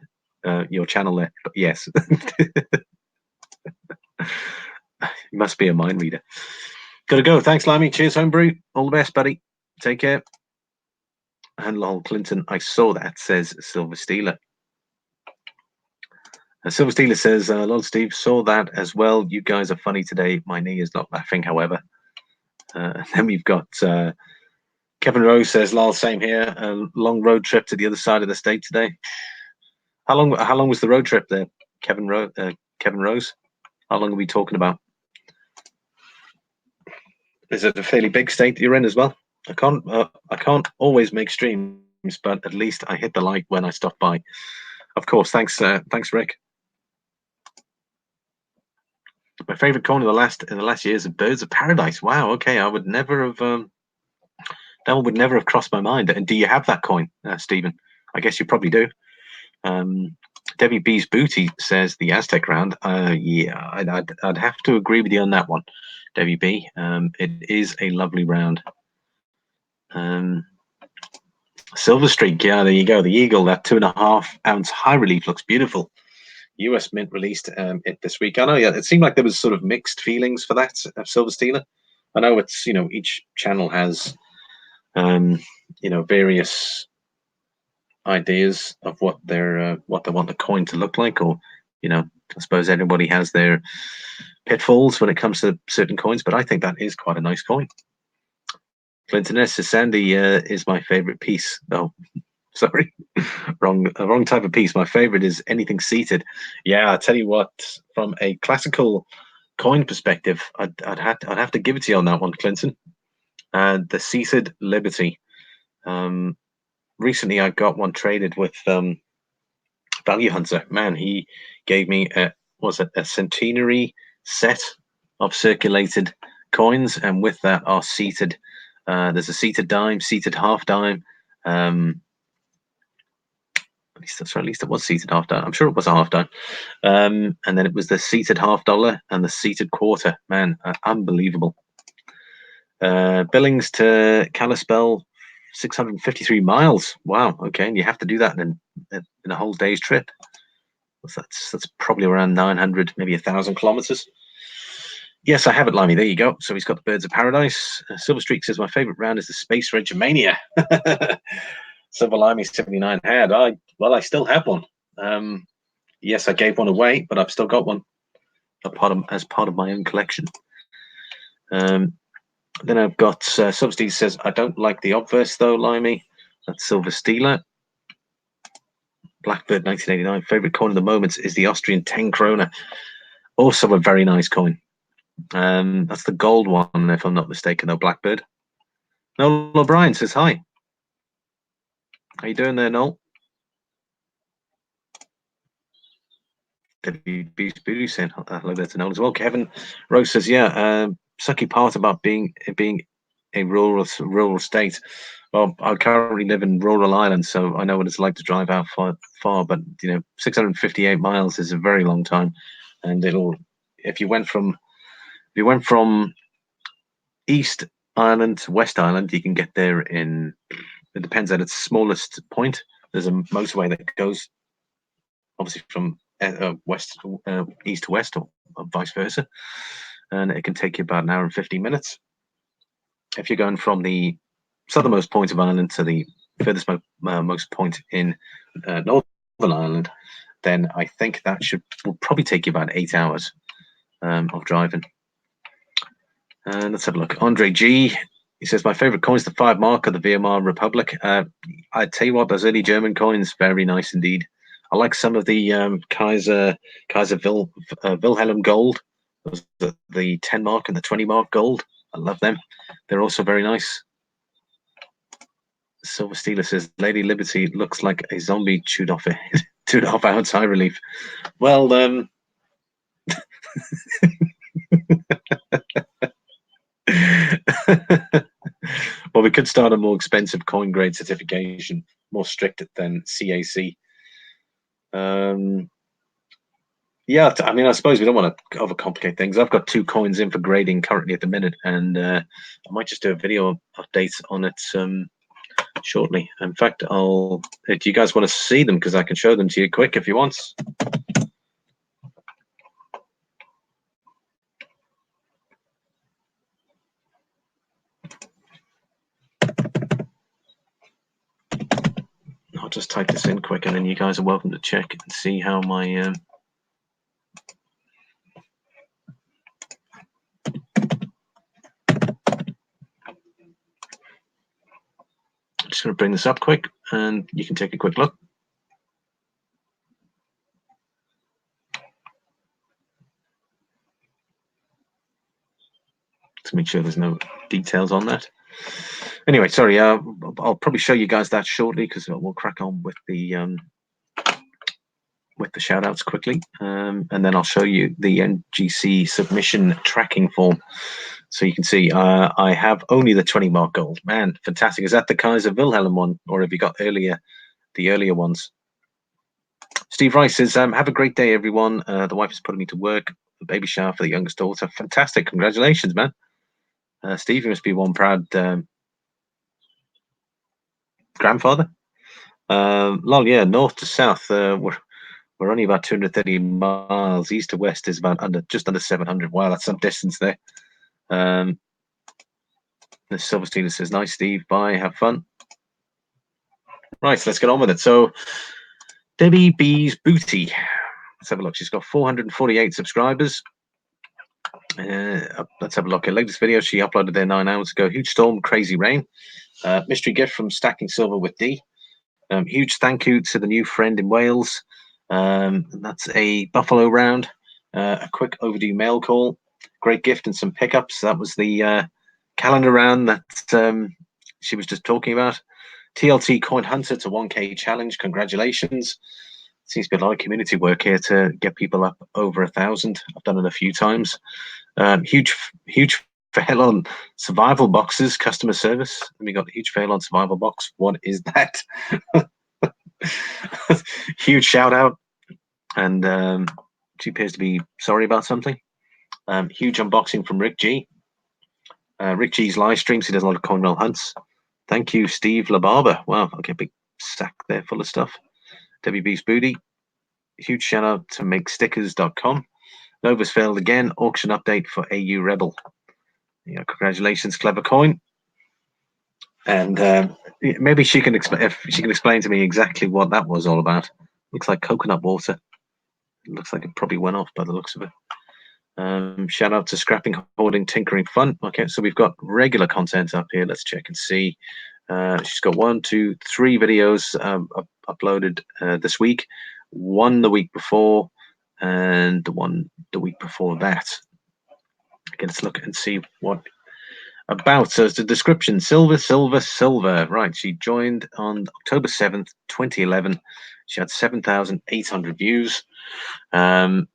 [SPEAKER 1] channel there. But yes, you must be a mind reader. Gotta go. Thanks, Lamy. Cheers, Homebrew. All the best, buddy. Take care. And lol, Clinton, I saw that, says Silver Steeler. Silver Steeler says, lol, Steve, saw that as well. You guys are funny today. My knee is not laughing, however. Then we've got Kevin Rose says, lol, same here. A long road trip to the other side of the state today. How long was the road trip there, Kevin Rose? How long are we talking about? Is it a fairly big state that you're in as well? I can't always make streams, but at least I hit the like when I stop by. Of course, thanks, Rick. My favorite coin in the last years is Birds of Paradise. Wow, okay, I would never have that one would never have crossed my mind. And do you have that coin, Stephen? I guess you probably do. Debbie B's Booty says the Aztec round. Yeah, I'd have to agree with you on that one, Debbie B. It is a lovely round. Silver Streak, yeah, there you go. The Eagle, that 2.5 ounce high relief looks beautiful. US Mint released it this week. I know, yeah, it seemed like there was sort of mixed feelings for that Silver Steeler. I know it's, each channel has, various ideas of what they want the coin to look like, or I suppose everybody has their pitfalls when it comes to certain coins, but I think that is quite a nice coin. Clinton S. Sandy is my favorite piece. Oh, sorry, wrong type of piece. My favorite is anything seated. Yeah, I tell you what, from a classical coin perspective, I'd have to give it to you on that one, Clinton. The seated Liberty. Recently, I got one traded with Value Hunter. Man, he gave me a centenary set of circulated coins, and with that are seated. There's a seated dime, seated half dime. At least it was seated half dime. I'm sure it was a half dime. And then it was the seated $half and the seated quarter. Man, unbelievable. Billings to Kalispell, 653 miles. Wow. Okay, and you have to do that in a whole day's trip. That's probably around 900, maybe 1,000 kilometers. Yes, I have it, Limey. There you go. So he's got the Birds of Paradise. Silver Streak says my favorite round is the Space Regimania. Silver Limey 79 had. I still have one. Yes, I gave one away, but I've still got one as part of my own collection. Then I've got Silver Steeler says I don't like the obverse though, Limey. That's Silver Steeler. Blackbird 1989. Favorite coin of the moment is the Austrian 10 krona. Also a very nice coin. That's the gold one, if I'm not mistaken, though. Blackbird. Noel O'Brien says hi. How you doing there, Noel? Beast Booty saying hello there to Noel as well. Kevin Rose says, yeah, sucky part about being a rural state. Well, I currently live in rural Ireland, so I know what it's like to drive out far. But 658 miles is a very long time, and if you went from East Ireland to West Ireland, you can get there in. It depends at its smallest point. There's a motorway that goes obviously from east to west, or vice versa, and it can take you about an hour and 15 minutes. If you're going from the southernmost point of Ireland to the furthest most point in Northern Ireland, then I think that will probably take you about 8 hours of driving. And let's have a look. Andre G. He says, my favorite coin is the 5 mark of the Weimar Republic. I tell you what, those early German coins, very nice indeed. I like some of the Kaiser Wilhelm gold, the 10 mark and the 20 mark gold. I love them. They're also very nice. Silver Steeler says, Lady Liberty looks like a zombie chewed off a 2.5 ounce high relief. Well, well, we could start a more expensive coin grade certification, more strict than CAC. Yeah, I mean, I suppose we don't want to overcomplicate things. I've got 2 coins in for grading currently at the minute, and I might just do a video update on it shortly. In fact, do you guys want to see them? Because I can show them to you quick if you want. I'll just type this in quick, and then you guys are welcome to check and see how my just going to bring this up quick, and you can take a quick look. To make sure there's no details on that. Anyway, sorry, I'll probably show you guys that shortly, because we'll crack on with the shout outs quickly, and then I'll show you the NGC submission tracking form. So you can see I have only the 20 mark gold. Man, fantastic. Is that the Kaiser Wilhelm one, or have you got the earlier ones? Steve Rice says, have a great day, everyone. The wife is putting me to work. The baby shower for the youngest daughter. Fantastic. Congratulations, man. Steve, you must be one proud grandfather. Lol, yeah, north to south. We're only about 230 miles. East to west is about just under 700. Wow, that's some distance there. The Silver Steeler says, nice, Steve. Bye. Have fun. Right, so let's get on with it. So, Debbie B's Booty. Let's have a look. She's got 448 subscribers. Let's have a look. Her latest video she uploaded there 9 hours ago. Huge storm, crazy rain. Mystery gift from Stacking Silver with D. Huge thank you to the new friend in Wales. That's a Buffalo round. A quick overdue mail call. Great gift and some pickups. That was the calendar round that she was just talking about. TLT Coin Hunter to 1K challenge. Congratulations. Seems to be a lot of community work here to get people up over 1,000. I've done it a few times. Huge fail on survival boxes, customer service. We got a huge fail on survival box. What is that? Huge shout out. And she appears to be sorry about something. Huge unboxing from Rick G. Rick G's live streams. He does a lot of coin roll hunts. Thank you, Steve LaBarber. Wow, okay, big sack there full of stuff. Debbie B's Booty. Huge shout out to makestickers.com. Nova's failed again. Auction update for AU Rebel. Yeah, congratulations, Clever Coin. And maybe she can explain to me exactly what that was all about. Looks like coconut water. It looks like it probably went off by the looks of it. Shout out to Scrapping, Hoarding, Tinkering Fun. Okay, so we've got regular content up here. Let's check and see. She's got 1, 2, 3 videos uploaded this week. 1 the week before, and 1 the week before that. Okay, let's look and see what about. So it's the description: Silver. Right, she joined on October 7th, 2011. She had 7,800 views, and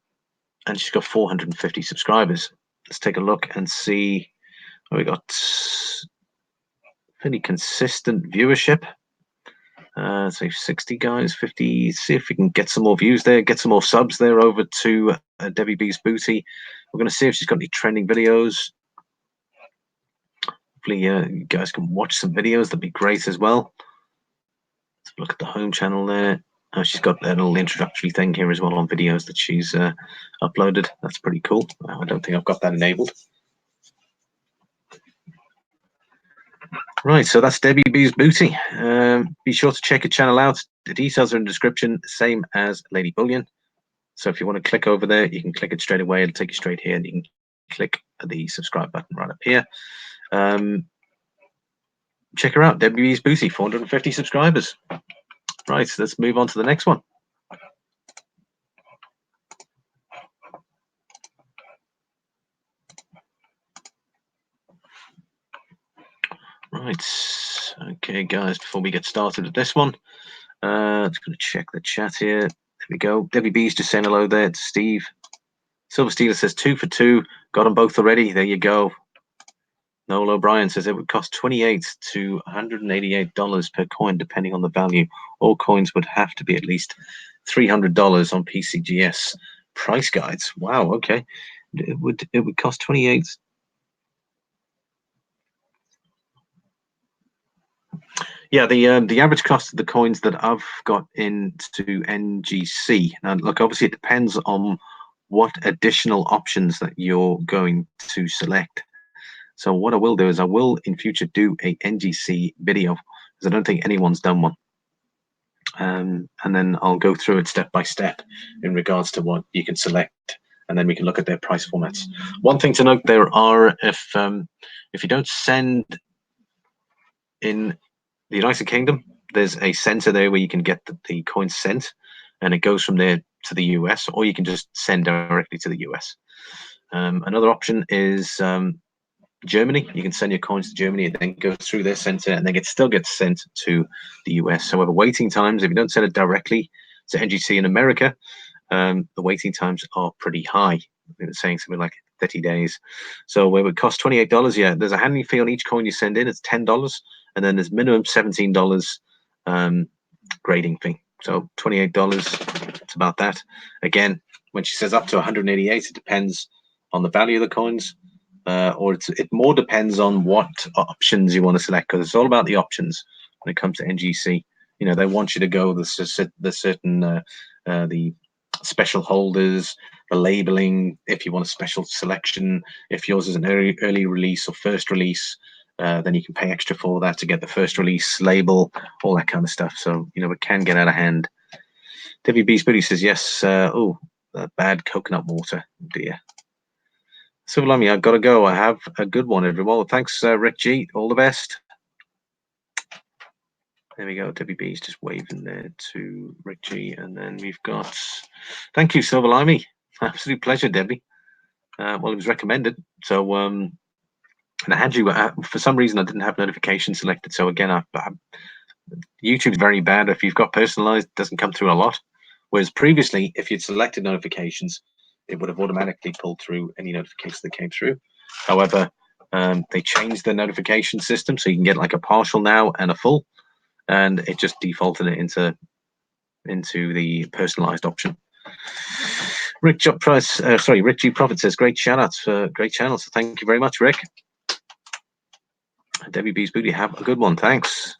[SPEAKER 1] she's got 450 subscribers. Let's take a look and see. We got pretty consistent viewership. So 60 guys, 50. See if we can get some more views there, get some more subs there over to Debbie B's Booty. We're going to see if she's got any trending videos. Hopefully, you guys can watch some videos. That'd be great as well. Let's look at the home channel there. She's got a little introductory thing here as well on videos that she's uploaded. That's pretty cool. I don't think I've got that enabled. Right, so that's Debbie B's Booty. Be sure to check her channel out. The details are in the description, same as Lady Bullion. So if you want to click over there, you can click it straight away. It'll take you straight here, and you can click the subscribe button right up here. Check her out, Debbie B's Booty, 450 subscribers. Right, so let's move on to the next one. Right, okay, guys, before we get started with this one, just going to check the chat here. There we go. Debbie B's just saying hello there to Steve. Silver Steeler says 2 for 2. Got them both already. There you go. Noel O'Brien says it would cost $28 to $188 per coin, depending on the value. All coins would have to be at least $300 on PCGS price guides. Wow, okay. It would cost 28. Yeah, the average cost of the coins that I've got into NGC. Now, look, obviously it depends on what additional options that you're going to select. So what I will do is I will in future do a NGC video, because I don't think anyone's done one. and then I'll go through it step by step in regards to what you can select, and then we can look at their price formats. One thing to note, there are, if you don't send in the United Kingdom, there's a center there where you can get the coins sent, and it goes from there to the US, or you can just send directly to the US. Another option is Germany. You can send your coins to Germany and then go through their center, and then it still gets sent to the US. However, waiting times, if you don't send it directly to NGC in America, the waiting times are pretty high. I think they're saying something like 30 days. So where it would cost $28, yeah, there's a handling fee on each coin you send in. It's $10, and then there's minimum $17 grading fee. So $28, it's about that. Again, when she says up to 188, it depends on the value of the coins, or it more depends on what options you want to select, because it's all about the options when it comes to NGC. You know, they want you to go the certain the special holders, the labeling, if you want a special selection. If yours is an early release or first release, then you can pay extra for that to get the first release label, all that kind of stuff. So, you know, it can get out of hand. Debbie B's Booty says, yes, bad coconut water, dear. So, Lummy, I've got to go. I have a good one, everyone. Well, thanks, Rick G. All the best. There we go. Debbie B's just waving there to Rick G. And then we've got, thank you, Silver Limey. Absolute pleasure, Debbie. Well, it was recommended. So, and I had you, for some reason, I didn't have notifications selected. So, again, YouTube's very bad. If you've got personalized, it doesn't come through a lot. Whereas previously, if you'd selected notifications, it would have automatically pulled through any notifications that came through. However, they changed the notification system, so you can get like a partial now and a full, and it just defaulted it into the personalized option. Rick G Profit says, great shout outs for great channels. So thank you very much, Rick. Debbie B's Booty, have a good one. Thanks.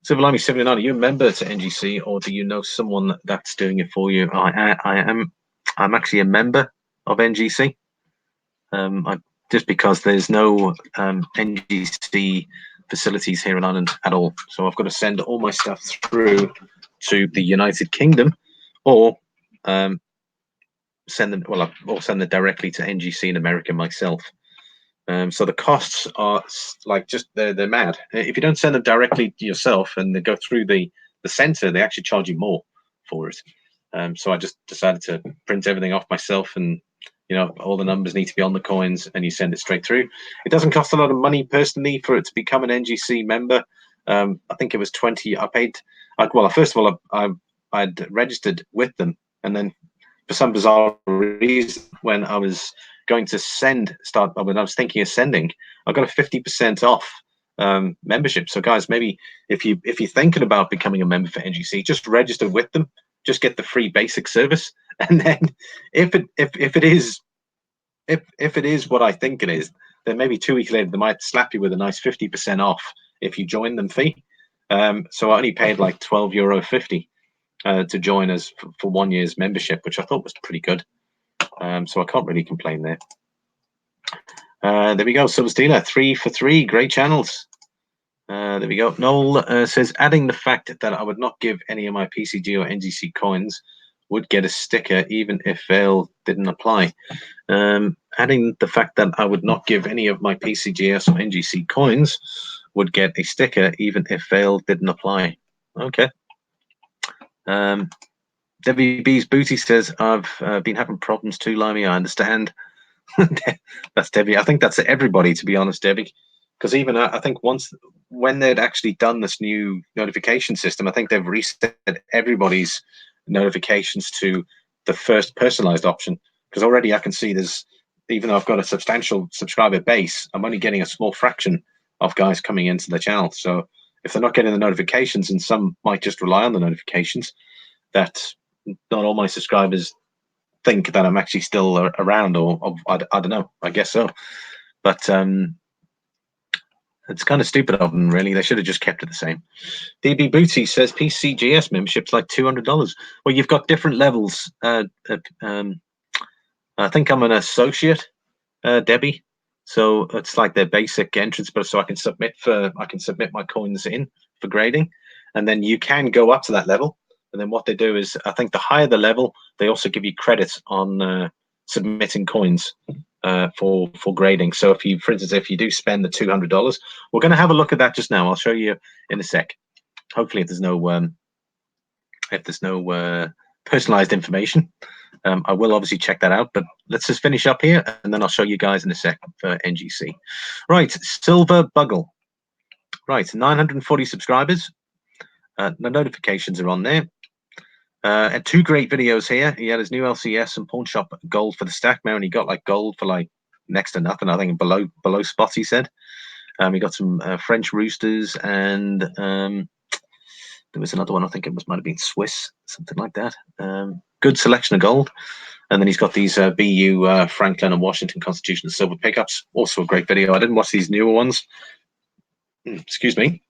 [SPEAKER 1] Silver Limey 79, are you a member to NGC, or do you know someone that's doing it for you? I'm actually a member of NGC. Just because there's no NGC facilities here in Ireland at all, so I've got to send all my stuff through to the United Kingdom, or send them directly to NGC in America myself. So the costs are like they're mad. If you don't send them directly to yourself and they go through the center, they actually charge you more for it. So I just decided to print everything off myself, and you know, all the numbers need to be on the coins, and you send it straight through. It doesn't cost a lot of money personally for it to become an NGC member. I think it was 20. I paid. Well, first of all, I'd registered with them, and then for some bizarre reason, when I was going to when I was thinking of sending, I got a 50% off membership. So guys, maybe if you're thinking about becoming a member for NGC, just register with them, just get the free basic service, and then if it is what I think it is, then maybe 2 weeks later they might slap you with a nice 50% off if you join them fee. So I only paid like €12.50 to join us for 1 year's membership, which I thought was pretty good. So I can't really complain there. There we go. Silver Stealer, 3 for 3. Great channels. There we go. Noel says, adding the fact that I would not give any of my PCG or NGC coins would get a sticker even if Veil didn't apply. Adding the fact that I would not give any of my PCGS or NGC coins would get a sticker even if Veil didn't apply. Okay. Debbie B's Booty says, I've been having problems too, Limey. I understand. That's Debbie. I think that's everybody, to be honest, Debbie. Because even I think when they'd actually done this new notification system, I think they've reset everybody's notifications to the first personalized option. Because already I can see even though I've got a substantial subscriber base, I'm only getting a small fraction of guys coming into the channel. So if they're not getting the notifications, and some might just rely on the notifications, that not all my subscribers think that I'm actually still around, or I don't know. I guess so, but it's kind of stupid of them, really. They should have just kept it the same. DB Booty says PCGS membership's like $200. Well, you've got different levels. I think I'm an associate, Debbie. So it's like their basic entrance, but so I can submit my coins in for grading. and then you can go up to that level. And then what they do is, I think the higher the level, they also give you credits on submitting coins for grading. So if you, for instance, if you do spend the $200, we're going to have a look at that just now. I'll show you in a sec. Hopefully, if there's no personalized information, I will obviously check that out. But let's just finish up here, and then I'll show you guys in a sec for NGC. Right, Silver Buggle. Right, 940 subscribers. The notifications are on there. And 2 great videos here. He had his new LCS and pawn shop gold for the stack now, and he got like gold for like next to nothing. I think below spots, he said. He got some French roosters, and there was another one. I think it might have been Swiss, something like that. Good selection of gold. And then he's got these BU Franklin and Washington Constitution and silver pickups. Also a great video. I didn't watch these newer ones. Excuse me.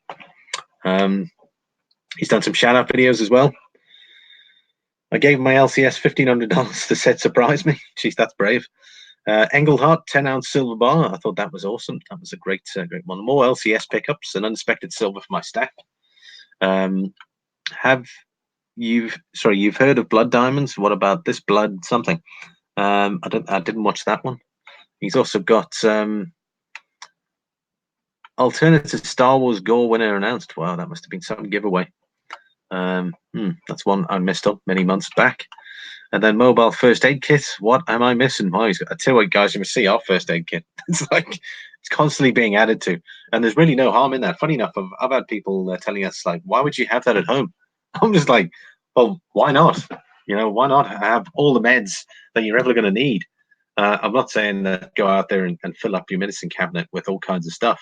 [SPEAKER 1] He's done some shout out videos as well. I gave him my LCS $1,500 to set surprise me. Jeez, that's brave. Engelhardt 10-ounce silver bar. I thought that was awesome. That was a great one. More LCS pickups and unexpected silver for my stack. You've heard of blood diamonds? What about this blood something? I didn't watch that one. He's also got alternative Star Wars Gore winner announced. Wow, that must have been some giveaway. That's one I missed up many months back. And then mobile first aid kit. What am I missing? Well, I tell you what, guys, you must see our first aid kit. It's like it's constantly being added to, and there's really no harm in that. Funny enough, I've had people telling us like, "Why would you have that at home?" I'm just like, "Well, why not? You know, why not have all the meds that you're ever going to need?" I'm not saying that go out there and fill up your medicine cabinet with all kinds of stuff,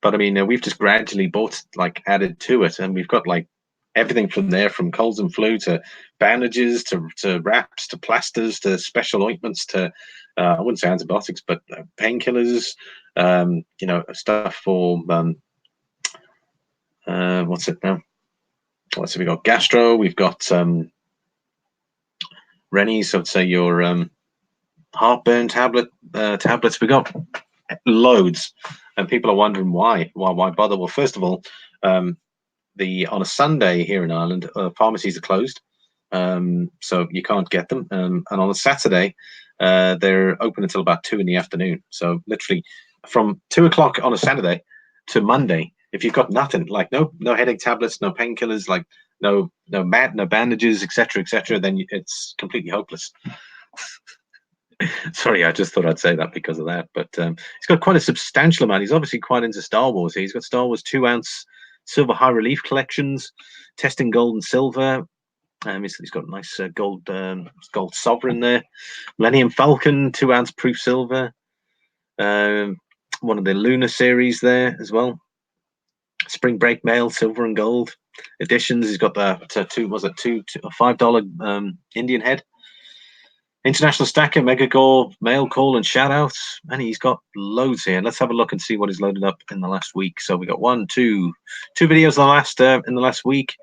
[SPEAKER 1] but I mean, we've just gradually bought like added to it, and we've got like everything from there, from colds and flu to bandages to wraps to plasters to special ointments to I wouldn't say antibiotics, but painkillers. You know, stuff for what's it now? What's it? We got gastro. We've got Rennie's. I'd say your heartburn tablets. We got loads, and people are wondering why bother. Well, first of all, on a Sunday here in Ireland, pharmacies are closed, so you can't get them. And on a Saturday, they're open until about 2 in the afternoon. So literally, from 2 o'clock on a Saturday to Monday, if you've got nothing, like no headache tablets, no painkillers, like no bandages, etc., then it's completely hopeless. Sorry, I just thought I'd say that because of that. But he's got quite a substantial amount. He's obviously quite into Star Wars. He's got Star Wars 2-ounce silver high relief collections, testing gold and silver. He's got a nice gold sovereign there. Millennium Falcon 2-ounce proof silver. One of the Lunar series there as well. Spring Break mail, silver and gold editions. He's got the $5 Indian head. International Stacker, Mega Gore, Mail Call, and Shoutouts. And he's got loads here. Let's have a look and see what he's loaded up in the last week. So we got two videos in the last week,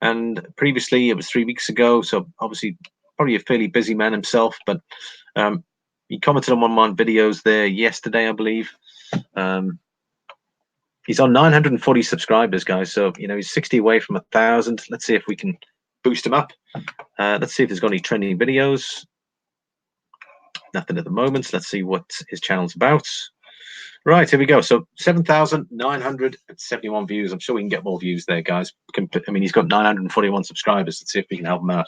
[SPEAKER 1] and previously it was 3 weeks ago. So obviously probably a fairly busy man himself, but he commented on one of my videos there yesterday, I believe. He's on 940 subscribers, guys. So you know he's 60 away from 1,000. Let's see if we can boost him up. Let's see if there's got any trending videos. Nothing at the moment. Let's see what his channel's about. Right, here we go. So 7,971 views. I'm sure we can get more views there, guys. I mean, he's got 941 subscribers. Let's see if we can help him out.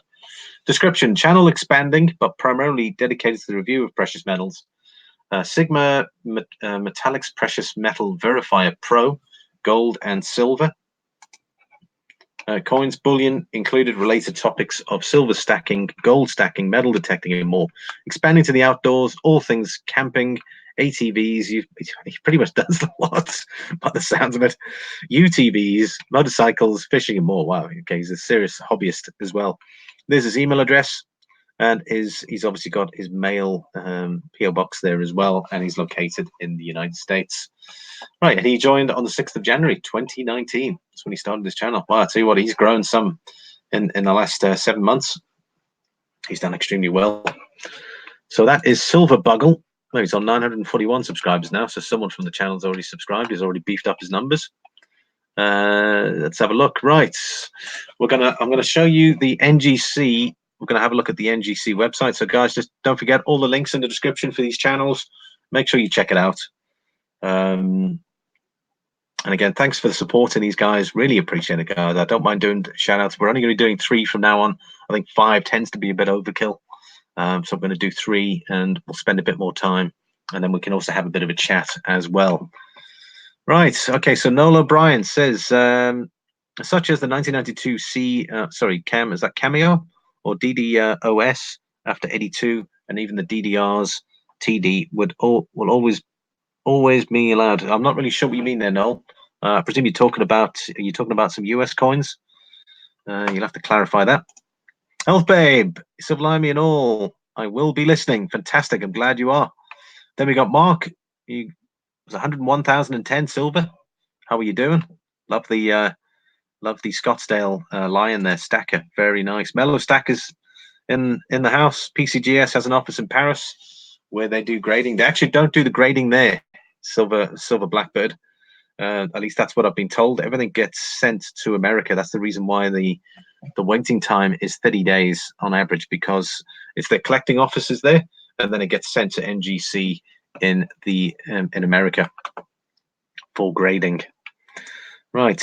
[SPEAKER 1] Description: channel expanding, but primarily dedicated to the review of precious metals. Sigma Metallics Precious Metal Verifier Pro, gold and silver. Coins, bullion included, related topics of silver stacking, gold stacking, metal detecting, and more. Expanding to the outdoors, all things camping, ATVs. He pretty much does a lot by the sounds of it. UTVs, motorcycles, fishing, and more. Wow, okay, he's a serious hobbyist as well. There's his email address, and he's obviously got his mail PO box there as well, and he's located in the United States. Right, and he joined on the 6th of January 2019. That's when he started his channel. Wow, I tell you what, he's grown some in the last 7 months. He's done extremely well. So that is Silver Buggle. Well, he's on 941 subscribers now, so someone from the channel's already subscribed. He's already beefed up his numbers. Let's have a look. Right, I'm gonna show you the NGC. We're gonna have a look at the NGC website. So guys, just don't forget all the links in the description for these channels. Make sure you check it out. And again, thanks for the support in these guys. Really appreciate it, guys. I don't mind doing shout outs. We're only going to be doing 3 from now on. I think 5 tends to be a bit overkill. So I'm going to do 3 and we'll spend a bit more time. And then we can also have a bit of a chat as well. Right. Okay. So Noel O'Brien says, such as the 1992 Chem, is that Cameo or DDoS after 82 and even the DDRs TD will always be allowed. I'm not really sure what you mean there, Noel. I presume you're talking about some US coins. You'll have to clarify that. Health Babe, Sublime and all. I will be listening. Fantastic. I'm glad you are. Then we got Mark. He was 101,010 silver. How are you doing? Love the Scottsdale lion there, Stacker. Very nice. Mellow Stackers in the house. PCGS has an office in Paris where they do grading. They actually don't do the grading there. Silver Blackbird. At least that's what I've been told. Everything gets sent to America. That's the reason why the waiting time is 30 days on average, because it's their collecting offices there, and then it gets sent to NGC in America for grading. Right.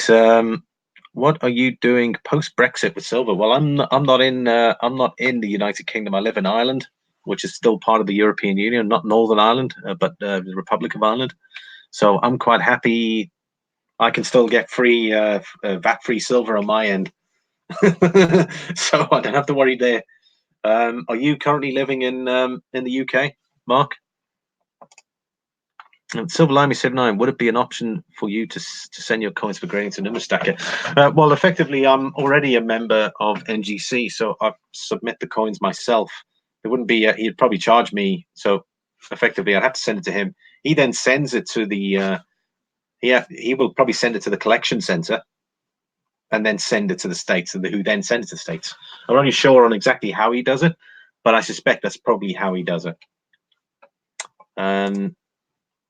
[SPEAKER 1] What are you doing post Brexit with silver? Well, I'm not in the United Kingdom. I live in Ireland, which is still part of the European Union, not Northern Ireland, but the Republic of Ireland. So I'm quite happy. I can still get free VAT-free silver on my end, so I don't have to worry there. Are you currently living in the UK, Mark? And Silver Limey 79, would it be an option for you to send your coins for grading to Numistacker? Well, effectively, I'm already a member of NGC, so I submit the coins myself. It wouldn't be. He'd probably charge me, so effectively, I'd have to send it to him. He then sends it to the. He will probably send it to the collection center, and then send it to the States, and who then send it to the States. I'm not really sure on exactly how he does it, but I suspect that's probably how he does it.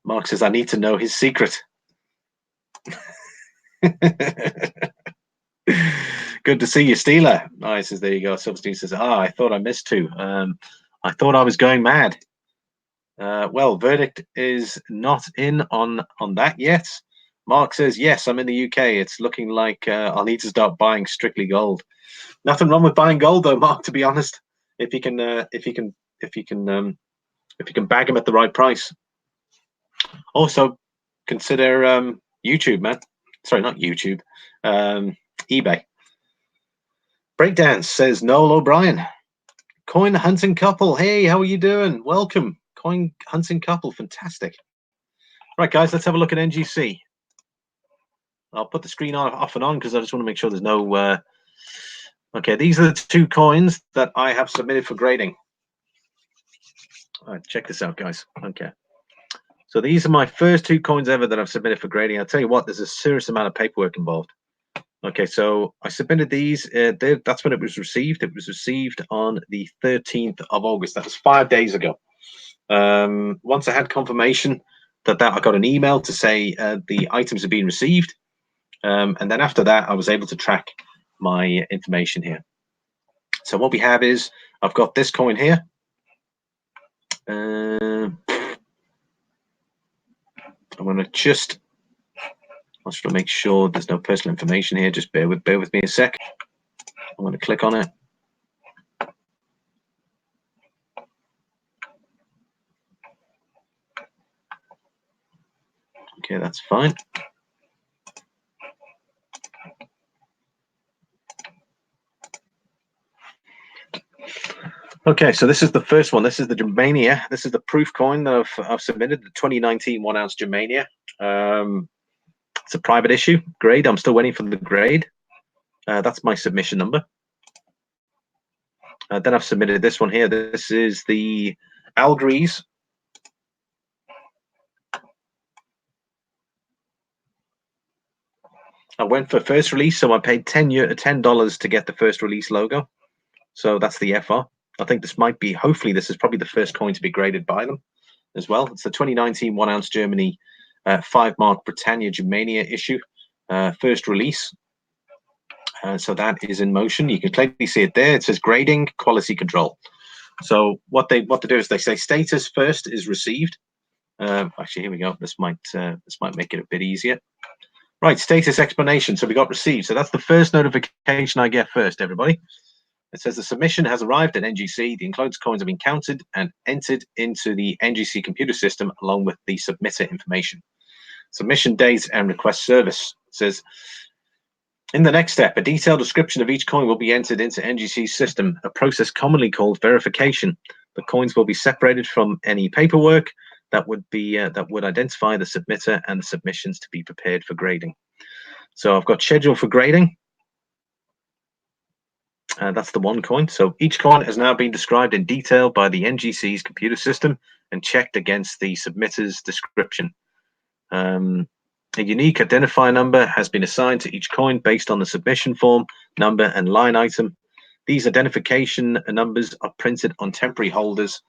[SPEAKER 1] Mark says, I need to know his secret. Good to see you, Steeler. I says, there you go. Substitute says, I thought I missed 2. I thought I was going mad. Well, verdict is not in on that yet. Mark says, yes, I'm in the UK. It's looking like I'll need to start buying strictly gold. Nothing wrong with buying gold, though, Mark. To be honest, if you can bag them at the right price. Also, consider YouTube, man. Sorry, not YouTube. eBay. Breakdance says Noel O'Brien. Coin hunting couple. Hey, how are you doing? Welcome. Coin hunting couple. Fantastic. Right, guys, let's have a look at NGC. I'll put the screen off and on because I just want to make sure there's no. Okay, these are the 2 coins that I have submitted for grading. All right, check this out, guys. Okay. So these are my first 2 coins ever that I've submitted for grading. I'll tell you what, there's a serious amount of paperwork involved. Okay, so I submitted these. That's when it was received. It was received on the 13th of August. That was 5 days ago. Once I had confirmation that I got an email to say the items have been received. And then after that, I was able to track my information here. So what we have is I've got this coin here. I'm going to just make sure there's no personal information here. Just bear with me a sec. I'm going to click on it. Okay, that's fine. Okay, so this is the first one. This is the Germania. This is the proof coin that I've submitted, the 2019 1-ounce Germania. It's a private issue grade. I'm still waiting for the grade. That's my submission number. Then I've submitted this one here. This is the Algrees. I went for first release, so I paid $10 to get the first release logo. So that's the FR. I think this might be, hopefully this is probably the first coin to be graded by them as well. It's the 2019 1-ounce Germany 5 mark Britannia Germania issue. first release. So that is in motion. You can clearly see it there. It says grading quality control. So what they do is they say status first is received. Actually, here we go. This might make it a bit easier. Right, status explanation. So we got received. So that's the first notification I get first, everybody. It says the submission has arrived at NGC. The enclosed coins have been counted and entered into the NGC computer system along with the submitter information. Submission date and request service. It says, in the next step, a detailed description of each coin will be entered into NGC's system, a process commonly called verification. The coins will be separated from any paperwork that would identify the submitter and the submissions to be prepared for grading. So I've got schedule for grading. That's the one coin. So each coin has now been described in detail by the NGC's computer system and checked against the submitter's description. A unique identifier number has been assigned to each coin based on the submission form, number, and line item. These identification numbers are printed on temporary holders,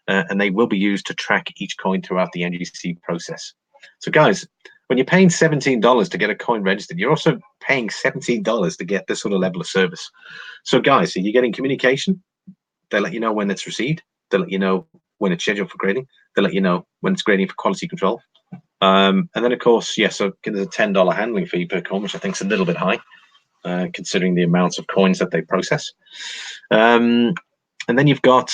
[SPEAKER 1] and they will be used to track each coin throughout the NGC process. So guys, when you're paying $17 to get a coin registered, you're also paying $17 to get this sort of level of service. So guys, so you're getting communication. They let you know when it's received. They let you know when it's scheduled for grading. They let you know when it's grading for quality control. And then, of course, yeah, so there's a $10 handling fee per coin, which I think is a little bit high, considering the amounts of coins that they process. And then you've got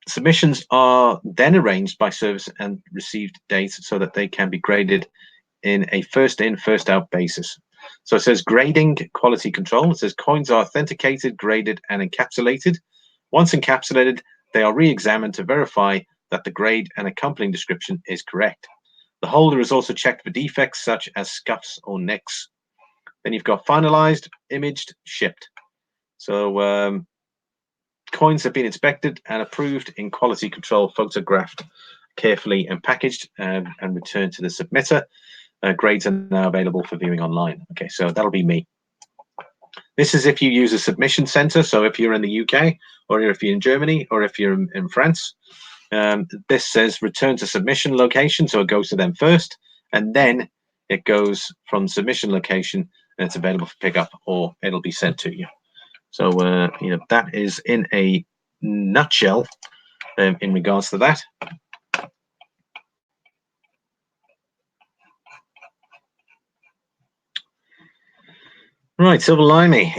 [SPEAKER 1] submissions are then arranged by service and received dates so that they can be graded in a first in, first out basis. So it says grading quality control. It says coins are authenticated, graded, and encapsulated. Once encapsulated, they are re-examined to verify that the grade and accompanying description is correct. The holder is also checked for defects such as scuffs or nicks. Then you've got finalized, imaged, shipped. So coins have been inspected and approved in quality control, photographed carefully and packaged and returned to the submitter. Grades are now available for viewing online. Okay, so that'll be me. This is if you use a submission center. So if you're in the UK, or if you're in Germany, or if you're in France, this says return to submission location. So it goes to them first, and then it goes from submission location and it's available for pickup, or it'll be sent to you. So, that is in a nutshell in regards to that. Right, Silver Limey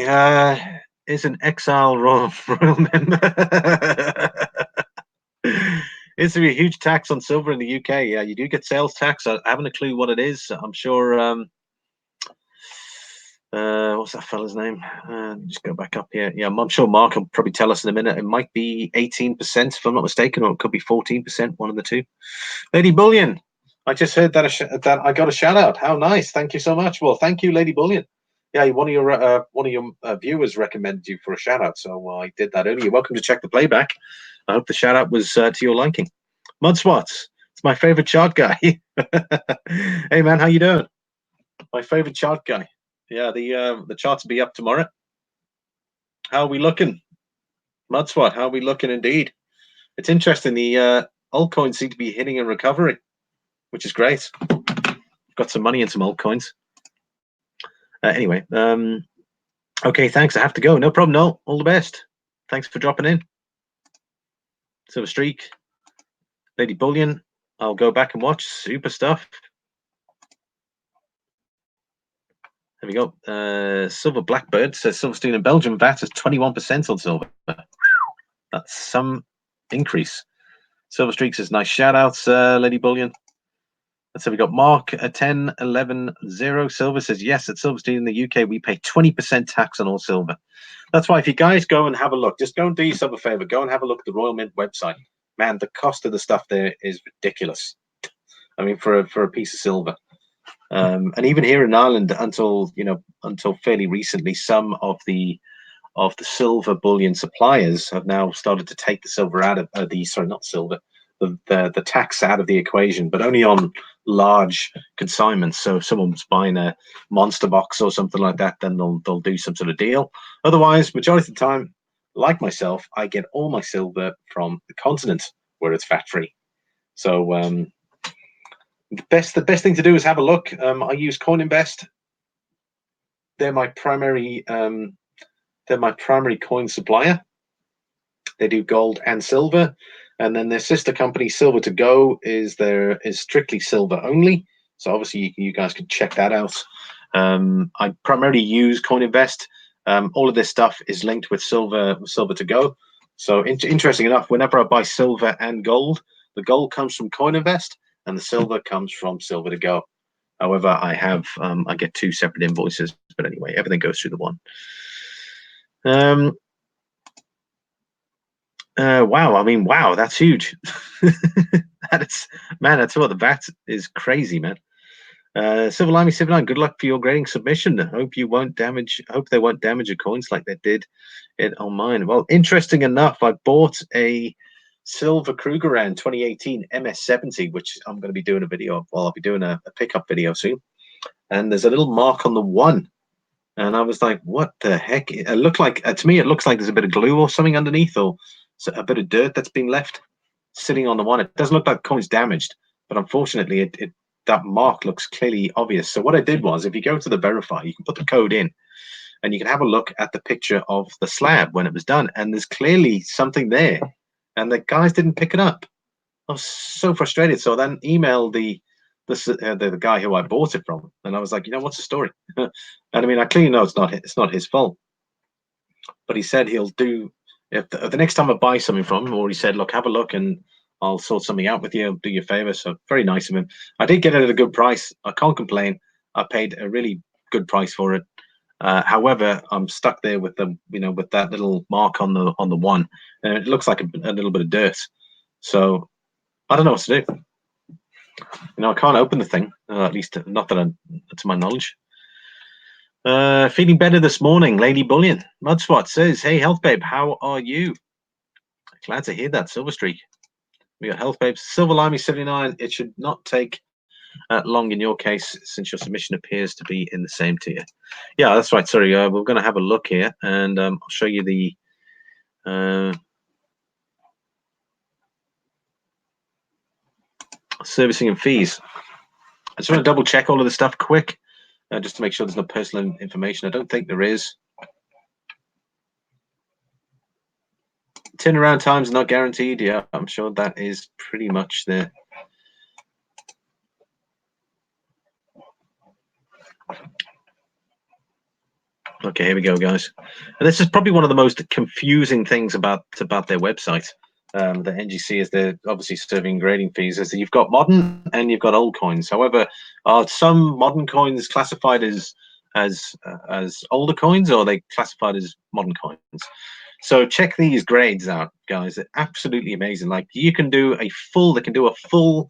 [SPEAKER 1] is an Exile Royal member. Is there a huge tax on silver in the UK? Yeah, you do get sales tax. I haven't a clue what it is. I'm sure. What's that fella's name? Just go back up here. Yeah, I'm sure Mark will probably tell us in a minute. It might be 18%, if I'm not mistaken, or it could be 14%, one of the two. Lady Bullion, I just heard that that I got a shout out. How nice! Thank you so much. Well, thank you, Lady Bullion. Yeah, one of your viewers recommended you for a shout out, so I did that earlier. You're welcome to check the playback. I hope the shout out was to your liking. Mudswats, it's my favorite chart guy. Hey man, how you doing? My favorite chart guy. Yeah, the charts will be up tomorrow. How are we looking? Mudswat, how are we looking indeed? It's interesting. The altcoins seem to be hitting a recovery, which is great. Got some money in some altcoins. Anyway, okay, thanks. I have to go. No problem. No, all the best. Thanks for dropping in. Silver Streak, Lady Bullion. I'll go back and watch. Super stuff. There we go. Silver Blackbird says Silverstein in Belgium VAT is 21% on silver. That's some increase. Silver Streak says nice shout outs, Lady Bullion. So we got Mark 1011 silver says yes, at Silverstein in the UK we pay 20% tax on all silver. That's why if you guys go and have a look, just go and do yourself a favor, go and have a look at the Royal Mint website. Man, the cost of the stuff there is ridiculous. I mean, for a piece of silver. And even here in Ireland, until fairly recently, some of the silver bullion suppliers have now started to take the silver out of the tax out of the equation, but only on large consignments. So if someone's buying a monster box or something like that, then they'll do some sort of deal. Otherwise, majority of the time, like myself, I get all my silver from the continent where it's fat free. So the best thing to do is have a look. I use CoinInvest. they're my primary coin supplier. They do gold and silver, and then their sister company, Silver to Go, is strictly silver only. So obviously you guys can check that out. I primarily use CoinInvest. All of this stuff is linked with Silver to Go. So interesting enough, whenever I buy silver and gold, the gold comes from CoinInvest and the silver comes from Silver to Go. However, I get two separate invoices, but anyway, everything goes through the one. Wow, I mean, wow, that's huge. That's, man, I tell you what, the VAT is crazy, man. Silver Limey 79, good luck for your grading submission. Hope they won't damage your coins like they did it on mine. Well, interesting enough, I bought a silver Krugerrand 2018 MS70, which I'm going to be doing a video of. Well, I'll be doing a pickup video soon. And there's a little mark on the one. And I was like, what the heck? It looked like, to me, it looks like there's a bit of glue or something underneath, or a bit of dirt that's been left sitting on the one. It doesn't look like the coin's damaged, but unfortunately, that mark looks clearly obvious. So what I did was, if you go to the verify, you can put the code in, and you can have a look at the picture of the slab when it was done, and there's clearly something there, and the guys didn't pick it up. I was so frustrated. So I then emailed the guy who I bought it from, and I was like, what's the story? And I mean, I clearly know it's not his fault, but he said he'll do, if the next time I buy something from him, or he said, look, have a look and I'll sort something out with you, I'll do you a favor. So very nice of him. I did get it at a good price. I can't complain. I paid a really good price for it. However, I'm stuck there with with that little mark on the one, and it looks like a little bit of dirt. So I don't know what to do. I can't open the thing, at least not that to my knowledge. Feeling better this morning, Lady Bullion. Mudswat says, hey, Health Babe, how are you? Glad to hear that, Silver Streak. We got Health Babe, Silver Limey 79. It should not take long in your case, since your submission appears to be in the same tier. Yeah, that's right. Sorry, we're going to have a look here, and I'll show you the servicing and fees. I just want to double check all of the stuff quick, just to make sure there's no personal information. I don't think there is. Turnaround times not guaranteed. Yeah, I'm sure that is pretty much there. Okay, here we go, guys. And this is probably one of the most confusing things about their website. The NGC is they're obviously serving grading fees. Is that you've got modern and you've got old coins. However, are some modern coins classified as older coins, or are they classified as modern coins? So check these grades out, guys. They're absolutely amazing. Like you can do they can do a full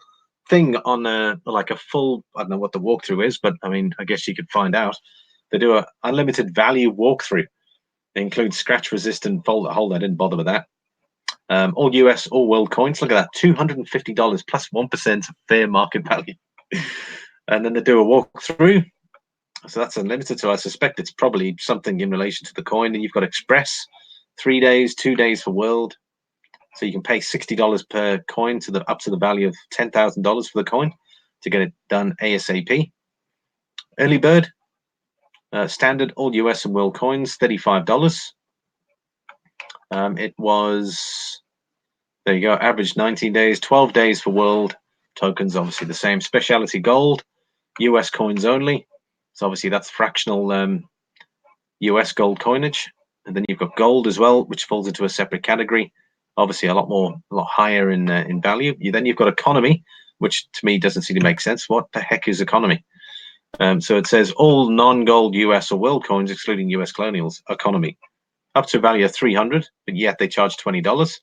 [SPEAKER 1] thing on like a full, I don't know what the walkthrough is, but I mean, I guess you could find out. They do a unlimited value walkthrough. They include scratch resistant hold. I didn't bother with that. All US, all world coins. Look at that, $250 plus 1% fair market value. And then they do a walkthrough. So that's unlimited. So I suspect it's probably something in relation to the coin. And you've got Express, 3 days, 2 days for world. So you can pay $60 per coin up to the value of $10,000 for the coin to get it done ASAP. Early bird, standard, all US and world coins, $35. It was, there you go, average 19 days, 12 days for world tokens, obviously the same. Specialty gold, US coins only. So obviously that's fractional US gold coinage. And then you've got gold as well, which falls into a separate category. Obviously a lot higher in value. Then you've got economy, which to me doesn't seem to make sense. What the heck is economy? So it says all non-gold US or world coins, excluding US colonials, economy, up to a value of 300, but yet they charge $20.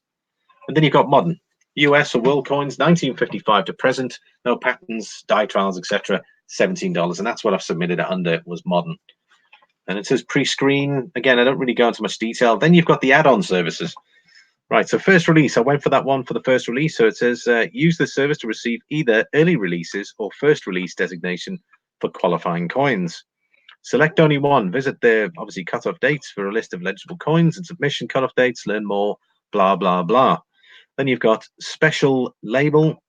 [SPEAKER 1] And then you've got modern US or world coins, 1955 to present, no patterns, die trials, etc., $17. And that's what I've submitted it under, was modern. And it says pre-screen. Again, I don't really go into much detail. Then you've got the add-on services. Right, so first release, I went for that one for the first release. So it says use the service to receive either early releases or first release designation for qualifying coins. Select only one. Visit the obviously cutoff dates for a list of legible coins and submission cutoff dates. Learn more, blah, blah, blah. Then you've got special label.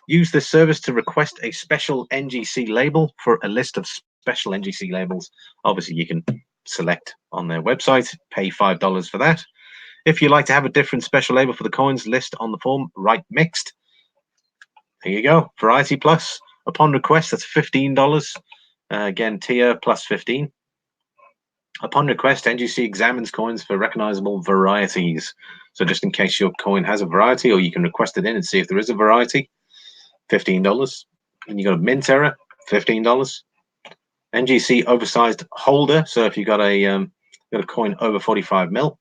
[SPEAKER 1] Use this service to request a special NGC label for a list of special NGC labels, obviously you can select on their website, pay $5 for that. If you like to have a different special label for the coins, list on the form, write mixed. There you go, Variety Plus. Upon request, that's $15. Again, tier plus 15. Upon request, NGC examines coins for recognizable varieties. So just in case your coin has a variety, or you can request it in and see if there is a variety, $15. And you got a mint error, $15. NGC oversized holder. So if you got a coin over 45 mil,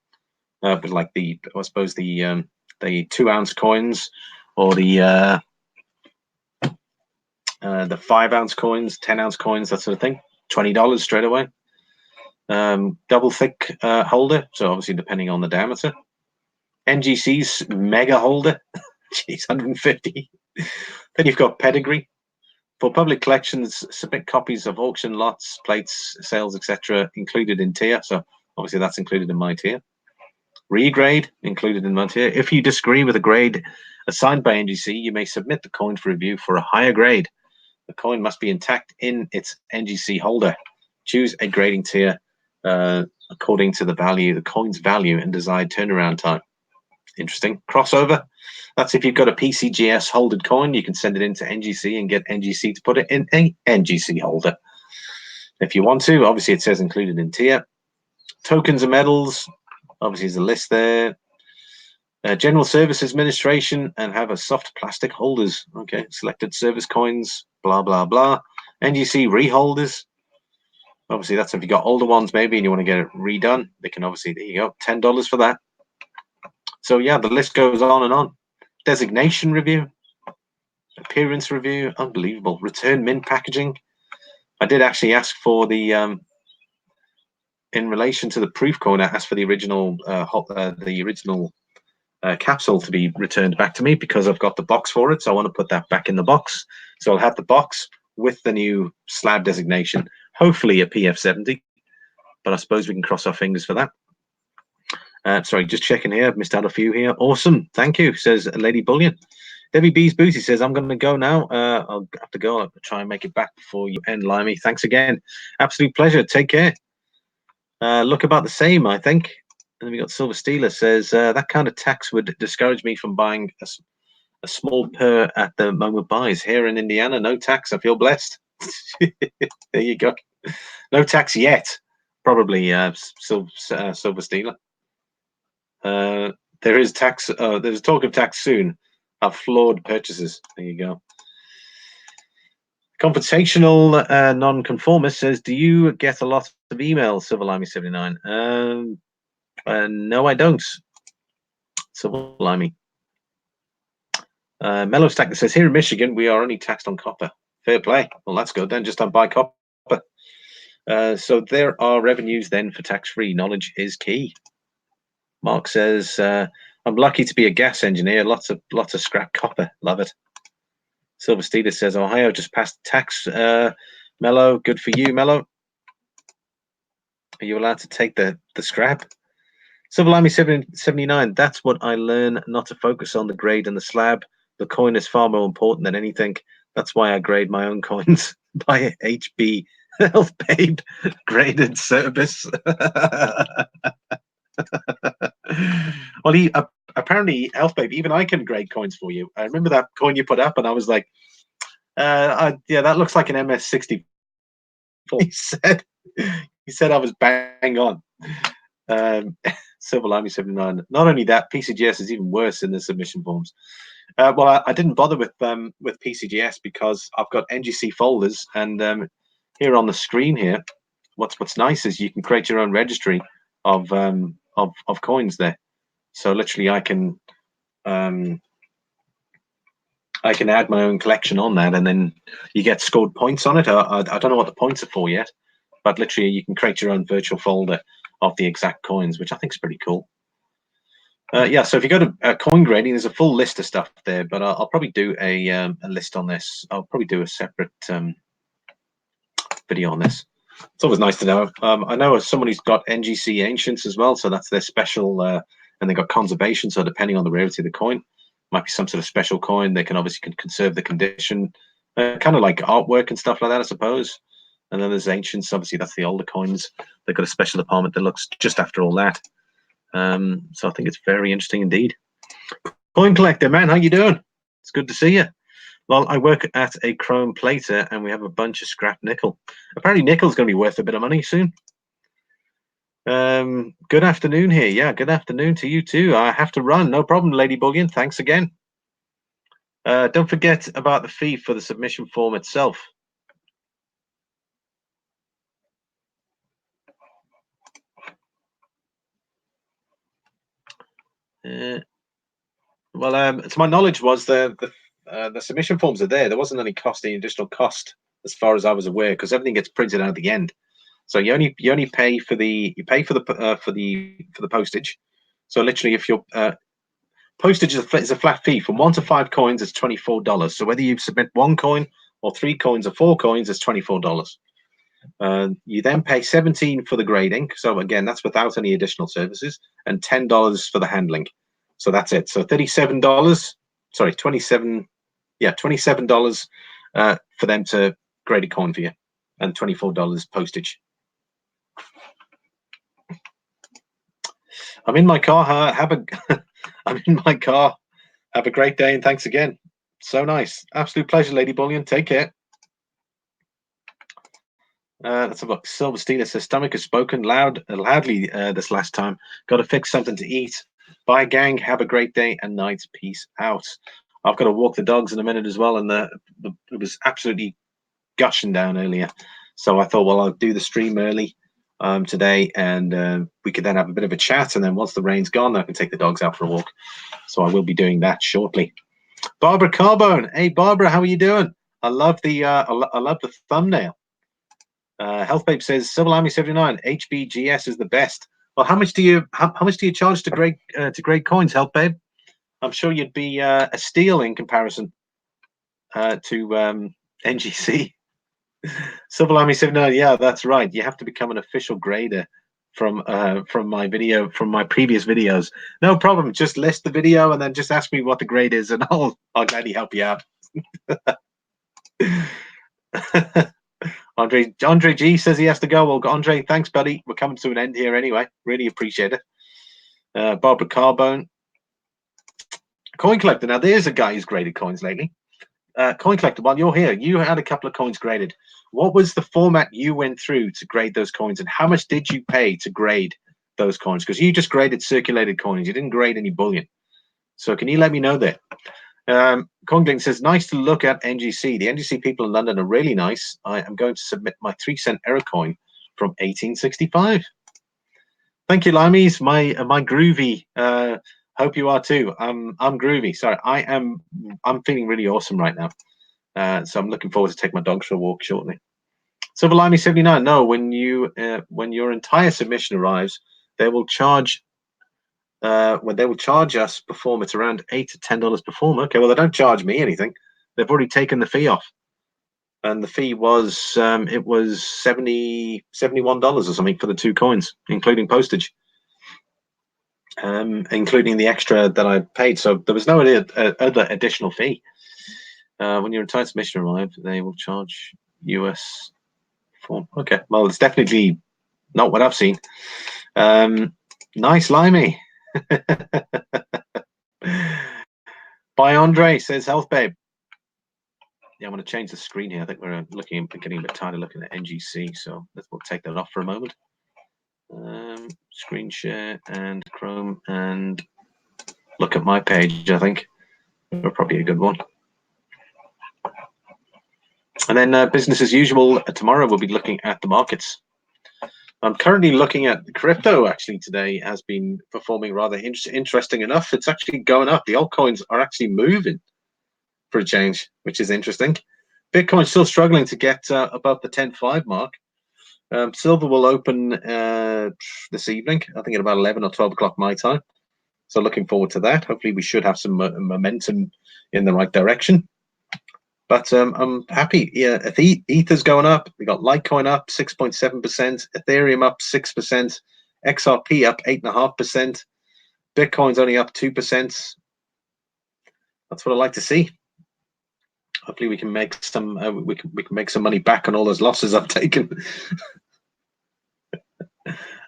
[SPEAKER 1] but like I suppose the 2-ounce coins, or the 5-ounce coins, 10-ounce coins, that sort of thing, $20 straight away. Double thick holder, so obviously depending on the diameter. NGC's mega holder, geez, 150. Then you've got pedigree. For public collections, submit copies of auction lots, plates, sales, etc. included in tier. So obviously that's included in my tier. Regrade included in my tier. If you disagree with a grade assigned by NGC, you may submit the coin for review for a higher grade. The coin must be intact in its NGC holder. Choose a grading tier according to the coin's value and desired turnaround time. Interesting. Crossover. That's if you've got a PCGS holded coin, you can send it into NGC and get NGC to put it in a NGC holder. If you want to, obviously it says included in tier. Tokens and medals. Obviously there's a list there. General Service Administration, and have a soft plastic holders. Okay, selected service coins, blah, blah, blah. NGC reholders. Obviously that's if you got older ones maybe and you want to get it redone. They can obviously, there you go, $10 for that. So yeah, the list goes on and on. Designation review, appearance review, unbelievable. Return mint packaging. I did actually ask for the in relation to the proof coin, I asked for the original capsule to be returned back to me because I've got the box for it. So I want to put that back in the box. So I'll have the box with the new slab designation, hopefully a PF70, but I suppose we can cross our fingers for that. Sorry, just checking here. I've missed out a few here. Awesome. Thank you, says Lady Bullion. Debbie B's Booty says, I'm going to go now. I'll have to go. I'll try and make it back before you end, Limey. Thanks again. Absolute pleasure. Take care. Look about the same, I think. And then we got Silver Steeler says, that kind of tax would discourage me from buying a small per at the moment buys. Here in Indiana, no tax. I feel blessed. There you go. No tax yet. Probably Silver Steeler. There is tax. There's talk of tax soon. Of flawed purchases. There you go. Computational non-conformist says, do you get a lot of emails, Silverlimey79? No, I don't. Silverlimey. Mellow Stack says, here in Michigan, we are only taxed on copper. Fair play. Well, that's good then. Just don't buy copper. So there are revenues then for tax-free. Knowledge is key. Mark says, I'm lucky to be a gas engineer. Lots of scrap copper. Love it. Silver Steeler says, Ohio just passed tax. Mellow, good for you, Mellow. Are you allowed to take the scrap? Silverlimey 79, that's what I learn, not to focus on the grade and the slab. The coin is far more important than anything. That's why I grade my own coins by HB Health Babe graded service. Well, apparently, Health Babe, even I can grade coins for you. I remember that coin you put up, and I was like, yeah, that looks like an MS-64. He said I was bang on. Silverlimey 79. Not only that, PCGS is even worse in the submission forms. Well, I didn't bother with PCGS because I've got NGC folders, and here on the screen here, what's nice is you can create your own registry of coins there. So literally, I can add my own collection on that, and then you get scored points on it. I don't know what the points are for yet, but literally, you can create your own virtual folder of the exact coins, which I think is pretty cool. Yeah, so if you go to coin grading, there's a full list of stuff there, but I'll probably do a list on this. I'll probably do a separate video on this. It's always nice to know. I know someone who's got NGC Ancients as well, so that's their special, and they've got conservation, so depending on the rarity of the coin, might be some sort of special coin. They can obviously conserve the condition, kind of like artwork and stuff like that, I suppose. And then there's Ancients. Obviously, that's the older coins. They've got a special department that looks just after all that. So I think it's very interesting indeed. Coin collector, man, how you doing? It's good to see you. Well, I work at a chrome plater, and we have a bunch of scrap nickel. Apparently, nickel's going to be worth a bit of money soon. Good afternoon here. Yeah, good afternoon to you too. I have to run. No problem, Lady Bullion. Thanks again. Don't forget about the fee for the submission form itself. Well, to my knowledge, was the submission forms are there. There wasn't any additional cost as far as I was aware, because everything gets printed out at the end. So you only pay for the postage. So literally, if your postage is a flat fee from 1 to 5 coins, it's $24. So whether you submit 1 coin or 3 coins or 4 coins, it's $24. You then pay $17 for the grading. So again, that's without any additional services, and $10 for the handling. So that's it. So $37. Sorry, 27. Yeah, $27 for them to grade a coin for you, and $24 postage. I'm in my car. I'm in my car. Have a great day, and thanks again. So nice. Absolute pleasure, Lady Bullion. Take care. Let's have a look. Silver Steeler says, stomach has spoken loudly this last time. Got to fix something to eat. Bye, gang. Have a great day and night. Peace out. I've got to walk the dogs in a minute as well, and it was absolutely gushing down earlier. So I thought, well, I'll do the stream early today, and we could then have a bit of a chat, and then once the rain's gone, I can take the dogs out for a walk. So I will be doing that shortly. Barbara Carbone. Hey, Barbara, how are you doing? I love the thumbnail. Health Babe says Civil Army 79 HBGS is the best. Well, how much do you charge to grade coins, Health Babe? I'm sure you'd be a steal in comparison to NGC. Civil Army 79. Yeah, that's right. You have to become an official grader from my previous videos. No problem. Just list the video and then just ask me what the grade is, and I'll gladly help you out. Andre G says he has to go. Well, Andre, thanks, buddy. We're coming to an end here anyway. Really appreciate it. Barbara Carbone. Coin Collector. Now, there's a guy who's graded coins lately. Coin Collector, while you're here, you had a couple of coins graded. What was the format you went through to grade those coins, and how much did you pay to grade those coins? Because you just graded circulated coins. You didn't grade any bullion. So can you let me know there? Congling says, nice to look at NGC. The NGC people in London are really nice. I am going to submit my 3-cent error coin from 1865. Thank you, Limeys. My groovy. Hope you are too. I'm groovy. Sorry, I'm feeling really awesome right now. So I'm looking forward to take my dogs for a walk shortly. Silver Limey 79. No, when your entire submission arrives, they will charge. When they will charge us per form, it's around $8 to $10 per form. Okay, well, they don't charge me anything. They've already taken the fee off, and the fee was it was $71 or something for the 2 coins, including postage, including the extra that I paid. So there was no other additional fee. When your entire submission arrives, they will charge US form. Okay, well, it's definitely not what I've seen. Nice, Limey. Bye, Andre, says Health Babe. Yeah, I'm going to change the screen here. I think we're getting a bit tired of looking at NGC, so we'll take that off for a moment. Screen share and Chrome, and look at my page. I think we're probably a good one. And then business as usual. Tomorrow we'll be looking at the markets. I'm currently looking at crypto. Actually, today has been performing rather interesting enough. It's actually going up. The altcoins are actually moving for a change, which is interesting. Bitcoin's still struggling to get above the 10.5 mark. Silver will open this evening, I think at about 11 or 12 o'clock my time. So looking forward to that. Hopefully we should have some momentum in the right direction. But I'm happy. Yeah, Ether's going up. We got Litecoin up 6.7%, Ethereum up 6%, XRP up 8.5%, Bitcoin's only up 2%. That's what I like to see. Hopefully, we can make some. We can make some money back on all those losses I've taken.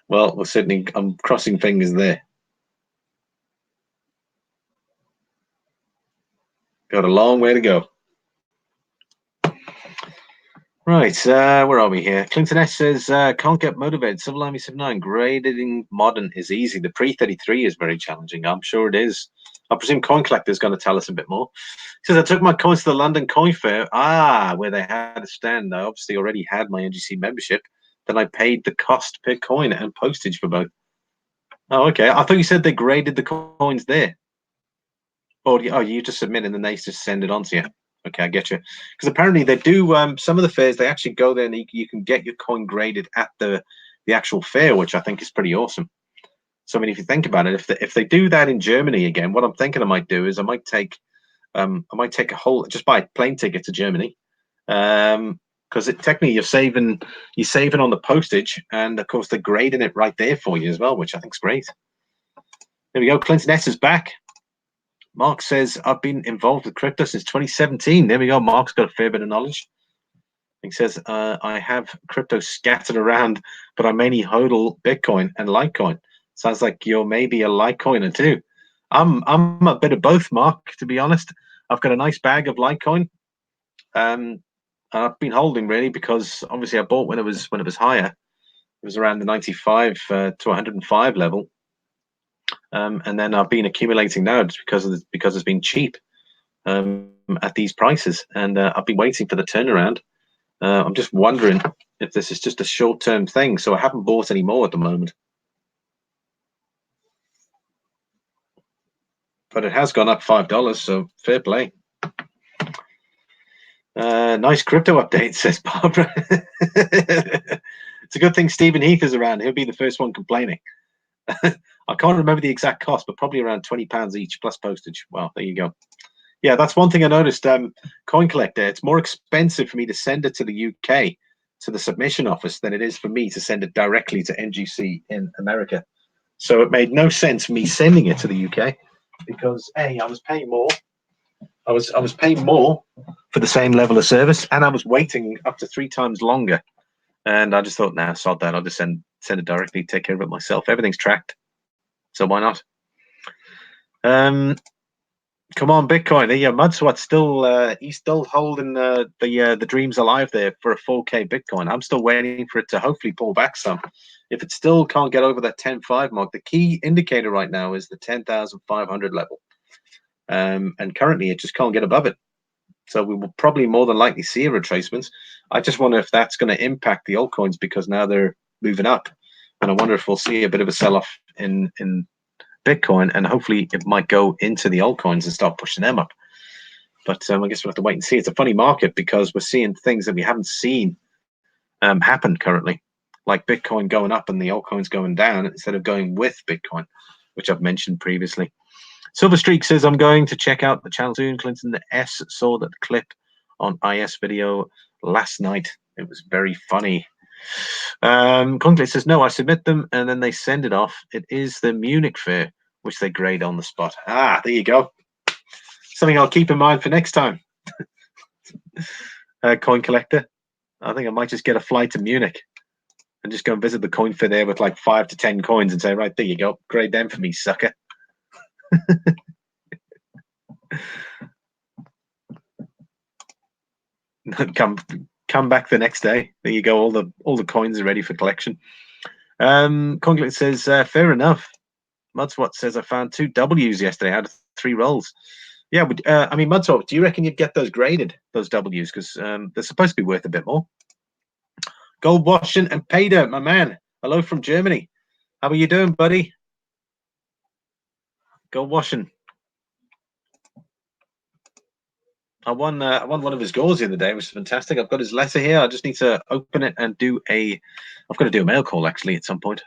[SPEAKER 1] Well, we're certainly. I'm crossing fingers there. Got a long way to go. Right, where are we here? Clinton S says, can't get motivated. Civil Army 79, grading modern is easy. The pre-33 is very challenging. I'm sure it is. I presume Coin Collector is going to tell us a bit more. He says, I took my coins to the London Coin Fair. Where they had a stand. I obviously already had my NGC membership. Then I paid the cost per coin and postage for both. Oh, okay. I thought you said they graded the coins there. Oh, you just submit and then they just send it on to you. Okay, I get you. Because apparently they do some of the fairs. They actually go there and you can get your coin graded at the actual fair, which I think is pretty awesome. So I mean, if you think about it, if they do that in Germany again, what I'm thinking I might do is I might take a whole just buy a plane ticket to Germany, because technically you're saving on the postage, and of course they're grading it right there for you as well, which I think is great. There we go. Clinton S is back. Mark says, I've been involved with crypto since 2017. There we go. Mark's got a fair bit of knowledge. He says, I have crypto scattered around, but I mainly hodl Bitcoin and Litecoin. Sounds like you're maybe a Litecoiner too. I'm a bit of both, Mark, to be honest. I've got a nice bag of Litecoin. I've been holding really because obviously I bought when it was higher. It was around the 95 to 105 level. And then I've been accumulating now just because it's been cheap at these prices, and I've been waiting for the turnaround. I'm just wondering if this is just a short-term thing, so I haven't bought any more at the moment. But it has gone up $5, so fair play. Nice crypto update, says Barbara. It's a good thing Stephen Heath is around. He'll be the first one complaining. I can't remember the exact cost, but probably around £20 each plus postage. Well, there you go. Yeah, that's one thing I noticed. Coin Collector, it's more expensive for me to send it to the UK, to the submission office, than it is for me to send it directly to NGC in America. So it made no sense for me sending it to the UK because I was paying more. I was paying more for the same level of service, and I was waiting up to 3 times longer. And I just thought, nah, sod that. I'll just send it directly, take care of it myself. Everything's tracked, so why not? Come on, Bitcoin. Yeah, Mudswat's still he's still holding the dreams alive there for a 4K Bitcoin. I'm still waiting for it to hopefully pull back some. If it still can't get over that 10.5 mark, the key indicator right now is the 10,500 level. And currently it just can't get above it. So we will probably more than likely see a retracement. I just wonder if that's going to impact the altcoins because now they're moving up. And I wonder if we'll see a bit of a sell-off in Bitcoin, and hopefully it might go into the altcoins and start pushing them up. But I guess we'll have to wait and see. It's a funny market because we're seeing things that we haven't seen happen currently, like Bitcoin going up and the altcoins going down instead of going with Bitcoin, which I've mentioned previously. Silver Streak says, I'm going to check out the channel soon. Clinton S saw that clip on IS video last night. It was very funny. Conclave says, no, I submit them and then they send it off. It is the Munich fair, which they grade on the spot. There you go. Something I'll keep in mind for next time. Coin Collector. I think I might just get a flight to Munich and just go and visit the coin fair there with like 5 to 10 coins and say, right, there you go. Grade them for me, sucker. Come back the next day. There you go. All the coins are ready for collection. Conclave says, fair enough. Mudswat says, I found 2 W's yesterday out of 3 rolls. Yeah, I mean, Mudswat, do you reckon you'd get those graded, those W's? Because they're supposed to be worth a bit more. Gold Washington and Pader, my man. Hello from Germany. How are you doing, buddy? Gold Washington. I won one of his goals the other day, which is fantastic. I've got his letter here. I just need to open it and I've got to do a mail call actually at some point.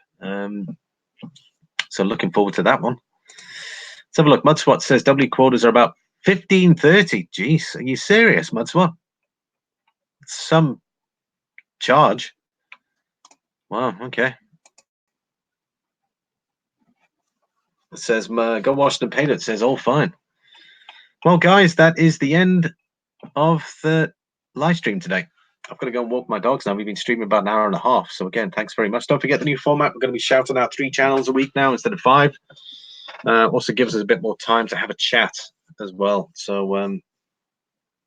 [SPEAKER 1] So looking forward to that one. Let's have a look. Mudswat says W quotas are about 15.30. Jeez, are you serious, Mudswat? Some charge. Wow, okay. It says, go Washington paid it. Says all fine. Well, guys, that is the end of the live stream today. I've got to go and walk my dogs now. We've been streaming about an hour and a half. So again, thanks very much. Don't forget the new format. We're going to be shouting out 3 channels a week now instead of 5. Also gives us a bit more time to have a chat as well. So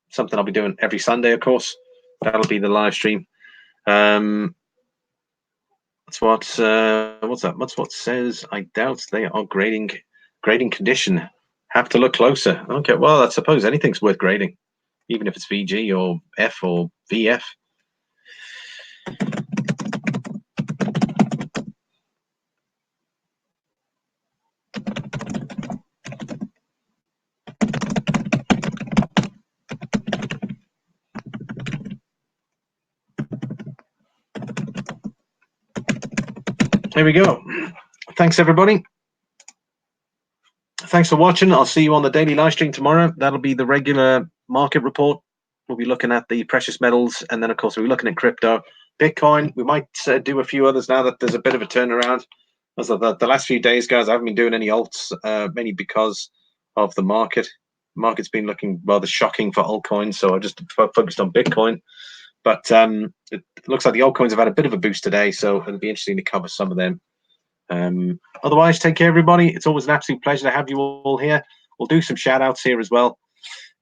[SPEAKER 1] something I'll be doing every Sunday, of course. That'll be the live stream. That's what what's that? That's what says. I doubt they are grading condition. Have to look closer. Okay, well, I suppose anything's worth grading, even if it's VG or F or VF. There we go. Thanks, everybody. Thanks for watching. I'll see you on the daily live stream tomorrow. That'll be the regular market report. We'll be looking at the precious metals, and then, of course, we'll be looking at crypto. Bitcoin, we might do a few others now that there's a bit of a turnaround. As the last few days, guys, I haven't been doing any alts, mainly because of the market. The market's been looking rather shocking for altcoins, so I just focused on Bitcoin. But it looks like the altcoins have had a bit of a boost today, so it'll be interesting to cover some of them. Otherwise, take care, everybody. It's always an absolute pleasure to have you all here. We'll do some shout outs here as well.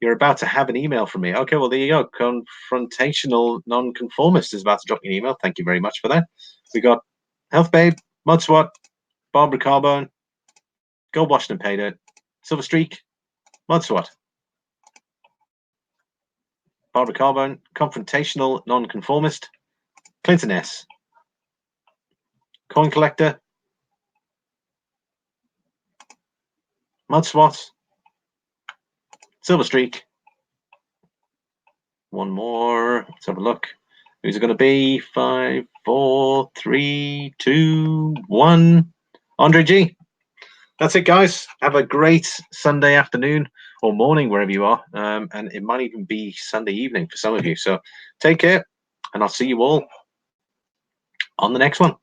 [SPEAKER 1] You're about to have an email from me. Okay, well, there you go. Confrontational Nonconformist is about to drop me an email. Thank you very much for that. We got Health Babe, Mudswat, Barbara Carbone, Gold Washington Paydirt, Silver Streak, Mudswat, Barbara Carbone, Confrontational Nonconformist, Clinton S, Coin Collector, Mudswat, Silver Streak. One more. Let's have a look. Who's it going to be? 5, 4, 3, 2, 1. Andre G. That's it, guys. Have a great Sunday afternoon or morning wherever you are. And it might even be Sunday evening for some of you. So take care, and I'll see you all on the next one.